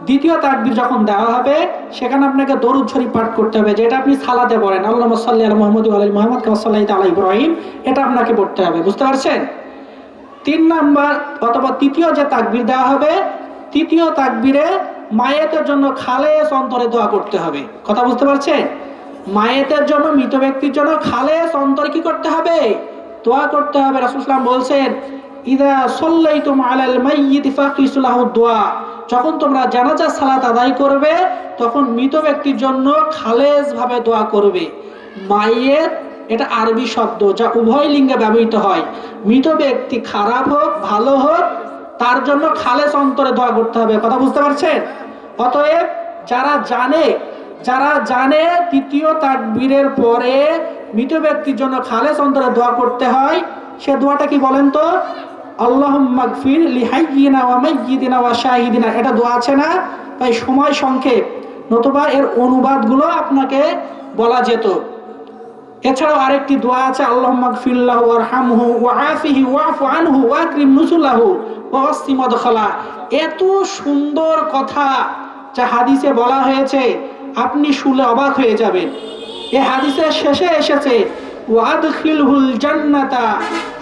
দ্বিতীয় তাকবীর যখন দেওয়া হবে সেখানে আপনাকে দরুদ শরীফ পাঠ করতে হবে, যেটা আপনি সালাতে পড়েন, আল্লাহুম্মা সাল্লি আলা মুহাম্মাদ ওয়া আলা মুহাম্মাদ কামা সাল্লাইতা আলা ইব্রাহিম, এটা আপনাকে পড়তে হবে। বুঝতে পারছেন? 3 নাম্বার অথবা তৃতীয় যে তাকবীর দেওয়া হবে, তৃতীয় তাকবীরে মায়েতের জন্য খালেস অন্তরে দোয়া করতে হবে। কথা বুঝতে পারছেন? মায়েতের জন্য, মৃত ব্যক্তির জন্য খালেস অন্তরে কি করতে হবে? দোয়া করতে হবে। রাসূল সাল্লাল্লাহু আলাইহি ওয়াসাল্লাম বলছেন, ইযা সাল্লাইতুম আলাল মাইয়িত ফাকিসু লাহু দুআ, যখন তোমরা জানাজা সালাত আদায় করবে তখন মৃত ব্যক্তির জন্য খালেস ভাবে দোয়া করবে। মাইয়েত এটা আরবি শব্দ যা উভয় লিঙ্গে ব্যবহৃত হয়। মৃত ব্যক্তি খারাপ হোক ভালো হোক তার জন্য খালেস অন্তরে দোয়া করতে হবে। কথা বুঝতে পারছেন? অতএব যারা জানে তৃতীয় তাকবীরের পরে মৃত ব্যক্তির জন্য খালেস অন্তরে দোয়া করতে হয়, সে দোয়াটা কি বলেন তো? আল্লাহুম্মা গফির লিহাইয়িনা ওয়া মাইয়িতিনা ওয়া শাহিদিনা, এটা দোয়া আছে না? তাই সময় সংক্ষেপ, নতুবা এর অনুবাদগুলো আপনাকে বলা যেত। এছাড়াও আরেকটি দোয়া আছে, আল্লাহুম্মা গফির লাহু ওয়ারহামহু ওয়াআফিহি ওয়াফু আনহু ওয়াকরিম নুজুলাহু ওয়াসি মাদখালা। এত সুন্দর কথা যা হাদিসে বলা হয়েছে, আপনি শুনে অবাক হয়ে যাবেন। এই হাদিসের শেষে এসেছে ওয়াদখিলহুল জান্নাতা,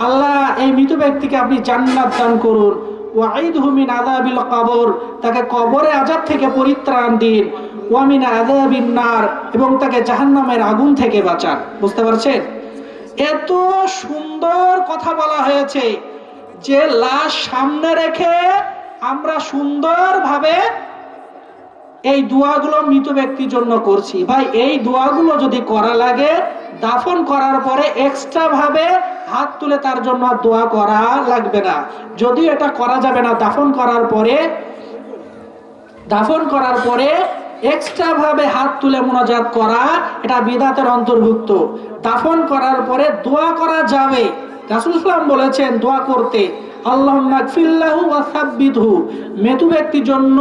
আল্লাহ এই মৃত ব্যক্তিকে আপনি জান্নাত দান করুন। ওয়াইদহু মিন আযাবিল কবর, তাকে কবরের আযাব থেকে পরিত্রাণ দিন। ওয়া মিন আযাবিন নার, এবং তাকে জাহান্নামের আগুন থেকে বাঁচান। বুঝতে পারছেন? এত সুন্দর কথা বলা হয়েছে যে লাশ সামনে রেখে আমরা সুন্দরভাবে এই দোয়াগুলো মৃত ব্যক্তির জন্য করছি। ভাই, এই দোয়াগুলো যদি করা লাগে, দাফন করার পরে এক্সট্রা ভাবে হাত তুলে তার জন্য দোয়া করা লাগবে না। যদিও এটা করা যাবে না, দাফন করার পরে এক্সট্রা ভাবে হাত তুলে মুনাজাত করা এটা বিদআতের অন্তর্ভুক্ত। দাফন করার পরে দোয়া করা যাবে। রাসূল সাল্লাল্লাহু আলাইহি ওয়াসাল্লাম বলেছেন দোয়া করতে, আল্লাহুম্মা গফির লাহু ওয়া সাব্বিতহু, মৃত ব্যক্তির জন্য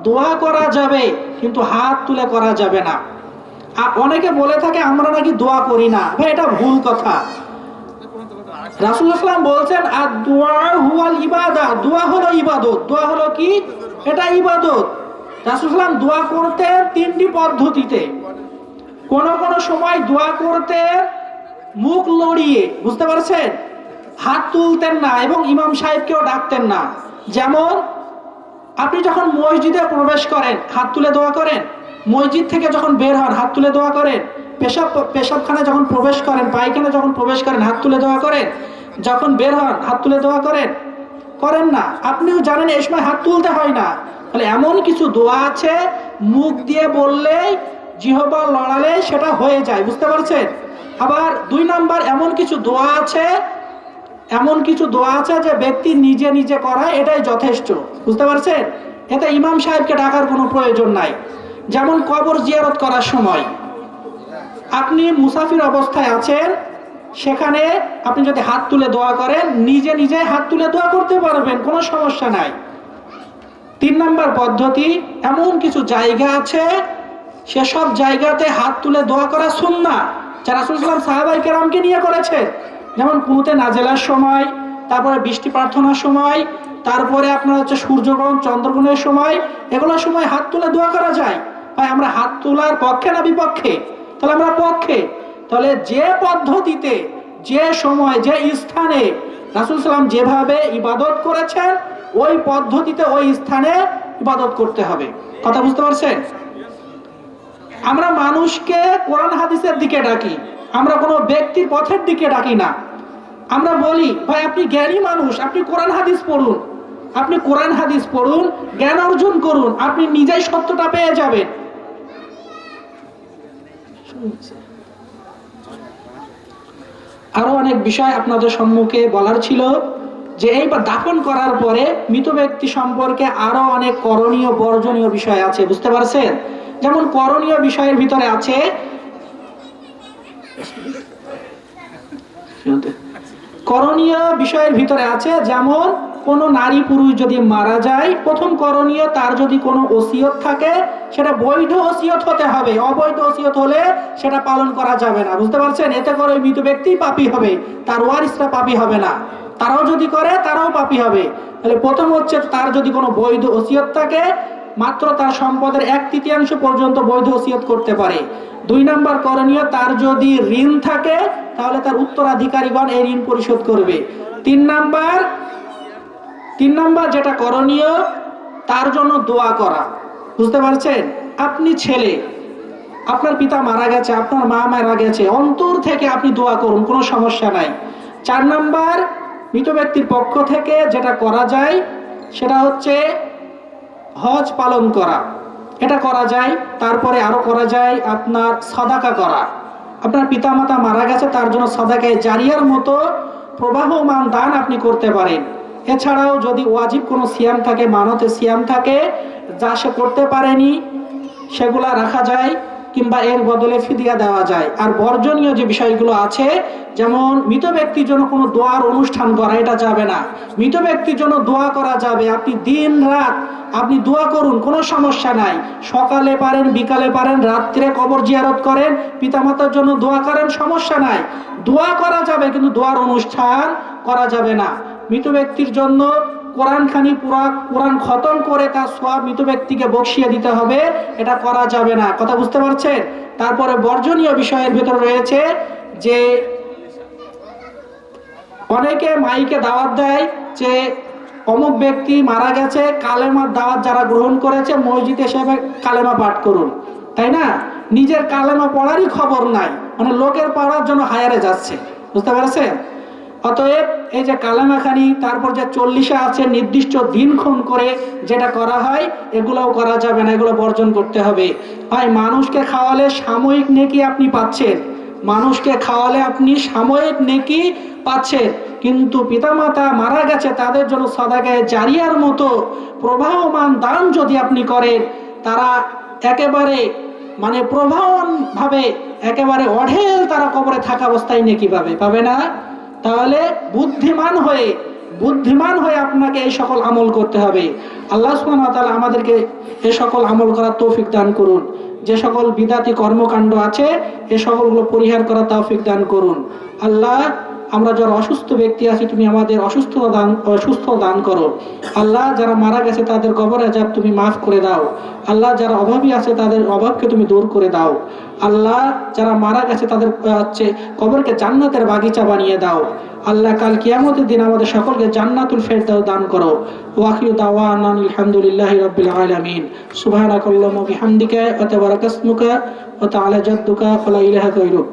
দোয়া করা যাবে কিন্তু হাত তুলে করা যাবে না। আর অনেকে বলে থাকে আমরা নাকি দোয়া করি না। ভাই, এটা ভুল কথা। রাসূলুল্লাহ সাল্লাল্লাহু আলাইহি ওয়াসাল্লাম বলছেন আদ-দুআ হুয়াল ইবাদা, দোয়া হলো ইবাদত। দোয়া হলো কি? এটা ইবাদত। রাসূলুল্লাহ সাল্লাল্লাহু আলাইহি ওয়াসাল্লাম দোয়া করতেন 3টি পদ্ধতিতে। কোন সময় দোয়া করতেন মুখ লড়িয়ে, বুঝতে পারছেন? হাত তুলতেন না এবং ইমাম সাহেবকেও ডাকতেন না। যেমন আপনি যখন মসজিদে প্রবেশ করেন হাত তুলে দোয়া করেন, মসজিদ থেকে যখন বের হন হাত তুলে দোয়া করেন, পেশাবখানে যখন প্রবেশ করেন, পায়খানা যখন প্রবেশ করেন হাত তুলে দোয়া করেন, যখন বের হন হাত তুলে দোয়া করেন না। আপনিও জানেন এই সময় হাত তুলতে হয় না। তাহলে এমন কিছু দোয়া আছে মুখ দিয়ে বললেই, জিহ্বা লড়ালে সেটা হয়ে যায়। বুঝতে পারছেন? আবার 2 নাম্বার, এমন কিছু দোয়া আছে যে ব্যক্তি নিজে নিজে করায়, এটাই যথেষ্ট। বুঝতে পারছেন? এতে ইমাম সাহেবকে ডাকার কোনো প্রয়োজন নাই। যেমন কবর জিয়ারত করার সময় আপনি মুসাফির অবস্থায় আছেন, সেখানে আপনি যদি হাত তুলে দোয়া করেন, নিজে নিজে হাত তুলে দোয়া করতে পারবেন, কোনো সমস্যা নাই। 3 নাম্বার পদ্ধতি, এমন কিছু জায়গা আছে সেসব জায়গাতে হাত তুলে দোয়া করা সুন্নাহ, যা রাসূল সাল্লাল্লাহু আলাইহি ওয়াসাল্লাম সাহাবায়ে কেরামকে নিয়ে করেছেন। যেমন কুনুতে নাজেলার সময়, তারপরে বৃষ্টি প্রার্থনার সময়, তারপরে আপনার হচ্ছে সূর্যগ্রহণ চন্দ্রগ্রহণের সময়, এগুলোর সময় হাত তুলে দোয়া করা যায়। ভাই, আমরা হাত তোলার পক্ষে না বিপক্ষে? তাহলে আমরা পক্ষে। তাহলে যে পদ্ধতিতে, যে সময়, যে স্থানে রাসূল সাল্লাল্লাহু আলাইহি ওয়াসাল্লাম যেভাবে ইবাদত করেছেন, ওই পদ্ধতিতে ওই স্থানে ইবাদত করতে হবে। কথা বুঝতে পারছেন? আমরা মানুষকে কোরআন হাদিসের দিকে ডাকি, আমরা কোনো ব্যক্তির পথের দিকে ডাকি না। আমরা বলি ভাই আপনি জ্ঞানী মানুষ, আপনি কোরআন হাদিস পড়ুন, জ্ঞান অর্জন করুন, আপনি নিজেই সত্যটা পেয়ে যাবেন। আরো অনেক বিষয় আপনাদের সম্মুখে বলার ছিল, যে এইবার দাফন করার পরে মৃত ব্যক্তি সম্পর্কে আরো অনেক করণীয় বর্জনীয় বিষয় আছে। বুঝতে পারছেন? যেমন করণীয় বিষয়ের ভিতরে আছে, যেমন কোন নারী পুরুষ যদি মারা যায়, প্রথম করণীয় তার যদি কোনো ওসিয়ত থাকে সেটা বৈধ ওসিয়ত হতে হবে। অবৈধ ওসিয়ত হলে সেটা পালন করা যাবে না। বুঝতে পারছেন? এতে করে মৃত ব্যক্তি পাপী হবে, তার ওয়ারিসরা পাপী হবে না। তারাও যদি করে তারাও পাপী হবে। তাহলে প্রথম হচ্ছে তার যদি কোনো বৈধ ওসিয়ত থাকে, মাত্র তার সম্পদের 1/3 পর্যন্ত বৈধ ওসিয়ত করতে পারে। 2 নাম্বার করণীয়, তার যদি ঋণ থাকে তাহলে তার উত্তরাধিকারীগণ এই ঋণ পরিশোধ করবে। 3 নাম্বার যেটা করণীয়, তার জন্য দোয়া করা। বুঝতে পারছেন? আপনি ছেলে, আপনার পিতা মারা গেছে, আপনার মা মারা গেছে, অন্তর থেকে আপনি দোয়া করুন, কোনো সমস্যা নাই। 4 নাম্বার, মৃত ব্যক্তির পক্ষ থেকে যেটা করা যায় সেটা হচ্ছে হজ পালন করা, এটা করা যায়। তারপরে আরো করা যায় আপনার সাদাকা করা। আপনার পিতামাতা মারা গেছে, তার জন্য সাদাকায়ে জারিয়ার মতো প্রবাহমান দান আপনি করতে পারেন। এছাড়াও যদি ওয়াজিব কোনো সিয়াম থাকে, মানতে সিয়াম থাকে, যা সে করতে পারেনি সেগুলা রাখা যায়, কিংবা এর বদলে ফিদিয়া দেওয়া যায়। আর বর্জনীয় যে বিষয়গুলো আছে, যেমন মৃত ব্যক্তির জন্য কোনো দোয়ার অনুষ্ঠান করা, এটা যাবে না। মৃত ব্যক্তির জন্য দোয়া করা যাবে, আপনি দিন রাত আপনি দোয়া করুন, কোনো সমস্যা নাই। সকালে পারেন, বিকালে পারেন, রাত্রে কবর জিয়ারত করেন, পিতামাতার জন্য দোয়া করেন, সমস্যা নাই। দোয়া করা যাবে, কিন্তু দোয়ার অনুষ্ঠান করা যাবে না। মৃত ব্যক্তির জন্য কোরআন খতম করে তার সওয়াব মৃত ব্যক্তিকে বকশিয়ে দিতে হবে, এটা করা যাবে না। কথা বুঝতে পারছেন? তারপরে বর্জনীয় বিষয়ের ভিতর রয়েছে যে অনেকে মাইকে দাওয়াত দেয় যে অমুক ব্যক্তি মারা গেছে, কালেমার দাওয়াত যারা গ্রহণ করেছে মসজিদে এসে কালেমা পাঠ করুন, তাই না? নিজের কালেমা পড়ারই খবর নাই, মানে লোকের পড়ার জন্য হায়ারে যাচ্ছে। বুঝতে পারছেন? অতএব এই যে কালেমাখানি, তারপর যে 40 আছে নির্দিষ্ট দিনক্ষণ করে যেটা করা হয়, এগুলোও করা যাবে না, এগুলো বর্জন করতে হবে। ভাই, মানুষকে খাওয়ালে সাময়িক নেকি আপনি পাচ্ছেন, মানুষকে খাওয়ালে আপনি সাময়িক নেকি পাচ্ছেন, কিন্তু পিতামাতা মারা গেছে তাদের জন্য সাদাকায়ে জারিয়ার মতো প্রবাহমান দান যদি আপনি করেন, তারা একেবারে মানে প্রবাহমান ভাবে একেবারে অঢেল তারা কবরে থাকা অবস্থায় নেকি পাবে না। তাহলে বুদ্ধিমান হয়ে আপনাকে এই সকল আমল করতে হবে। আল্লাহ সুবহানাহু ওয়া তাআলা আমাদেরকে এই সকল আমল করার তৌফিক দান করুন। যে সকল বিদাতি কর্মকাণ্ড আছে এই সকলগুলো পরিহার করার তৌফিক দান করুন। আল্লাহ, আমরা যারা অসুস্থ ব্যক্তি আছি তুমি আমাদের সুস্থ দান করো। আল্লাহ, যারা মারা গেছে তাদের কবর আযাব তুমি মাফ করে দাও। আল্লাহ, যারা অভাবী আছে তাদের অভাবকে তুমি দূর করে দাও। আল্লাহ, যারা মারা গেছে তাদের কবরকে জান্নাতের বাগিচা বানিয়ে দাও। আল্লাহ, কাল কিয়ামতের দিন আমাদের সকলকে জান্নাতুল ফেরদাউস দান করো। ওয়া আখিরু দাওয়ানা আলহামদুলিল্লাহি রাব্বিল আলামিন। সুবহানাকাল্লাহুম্মা ওয়া বিহামদিকা ওয়া তাবারাকাসমুকা ওয়া তাআলা জাদ্দুকা ওয়া লা ইলাহা গায়রুক।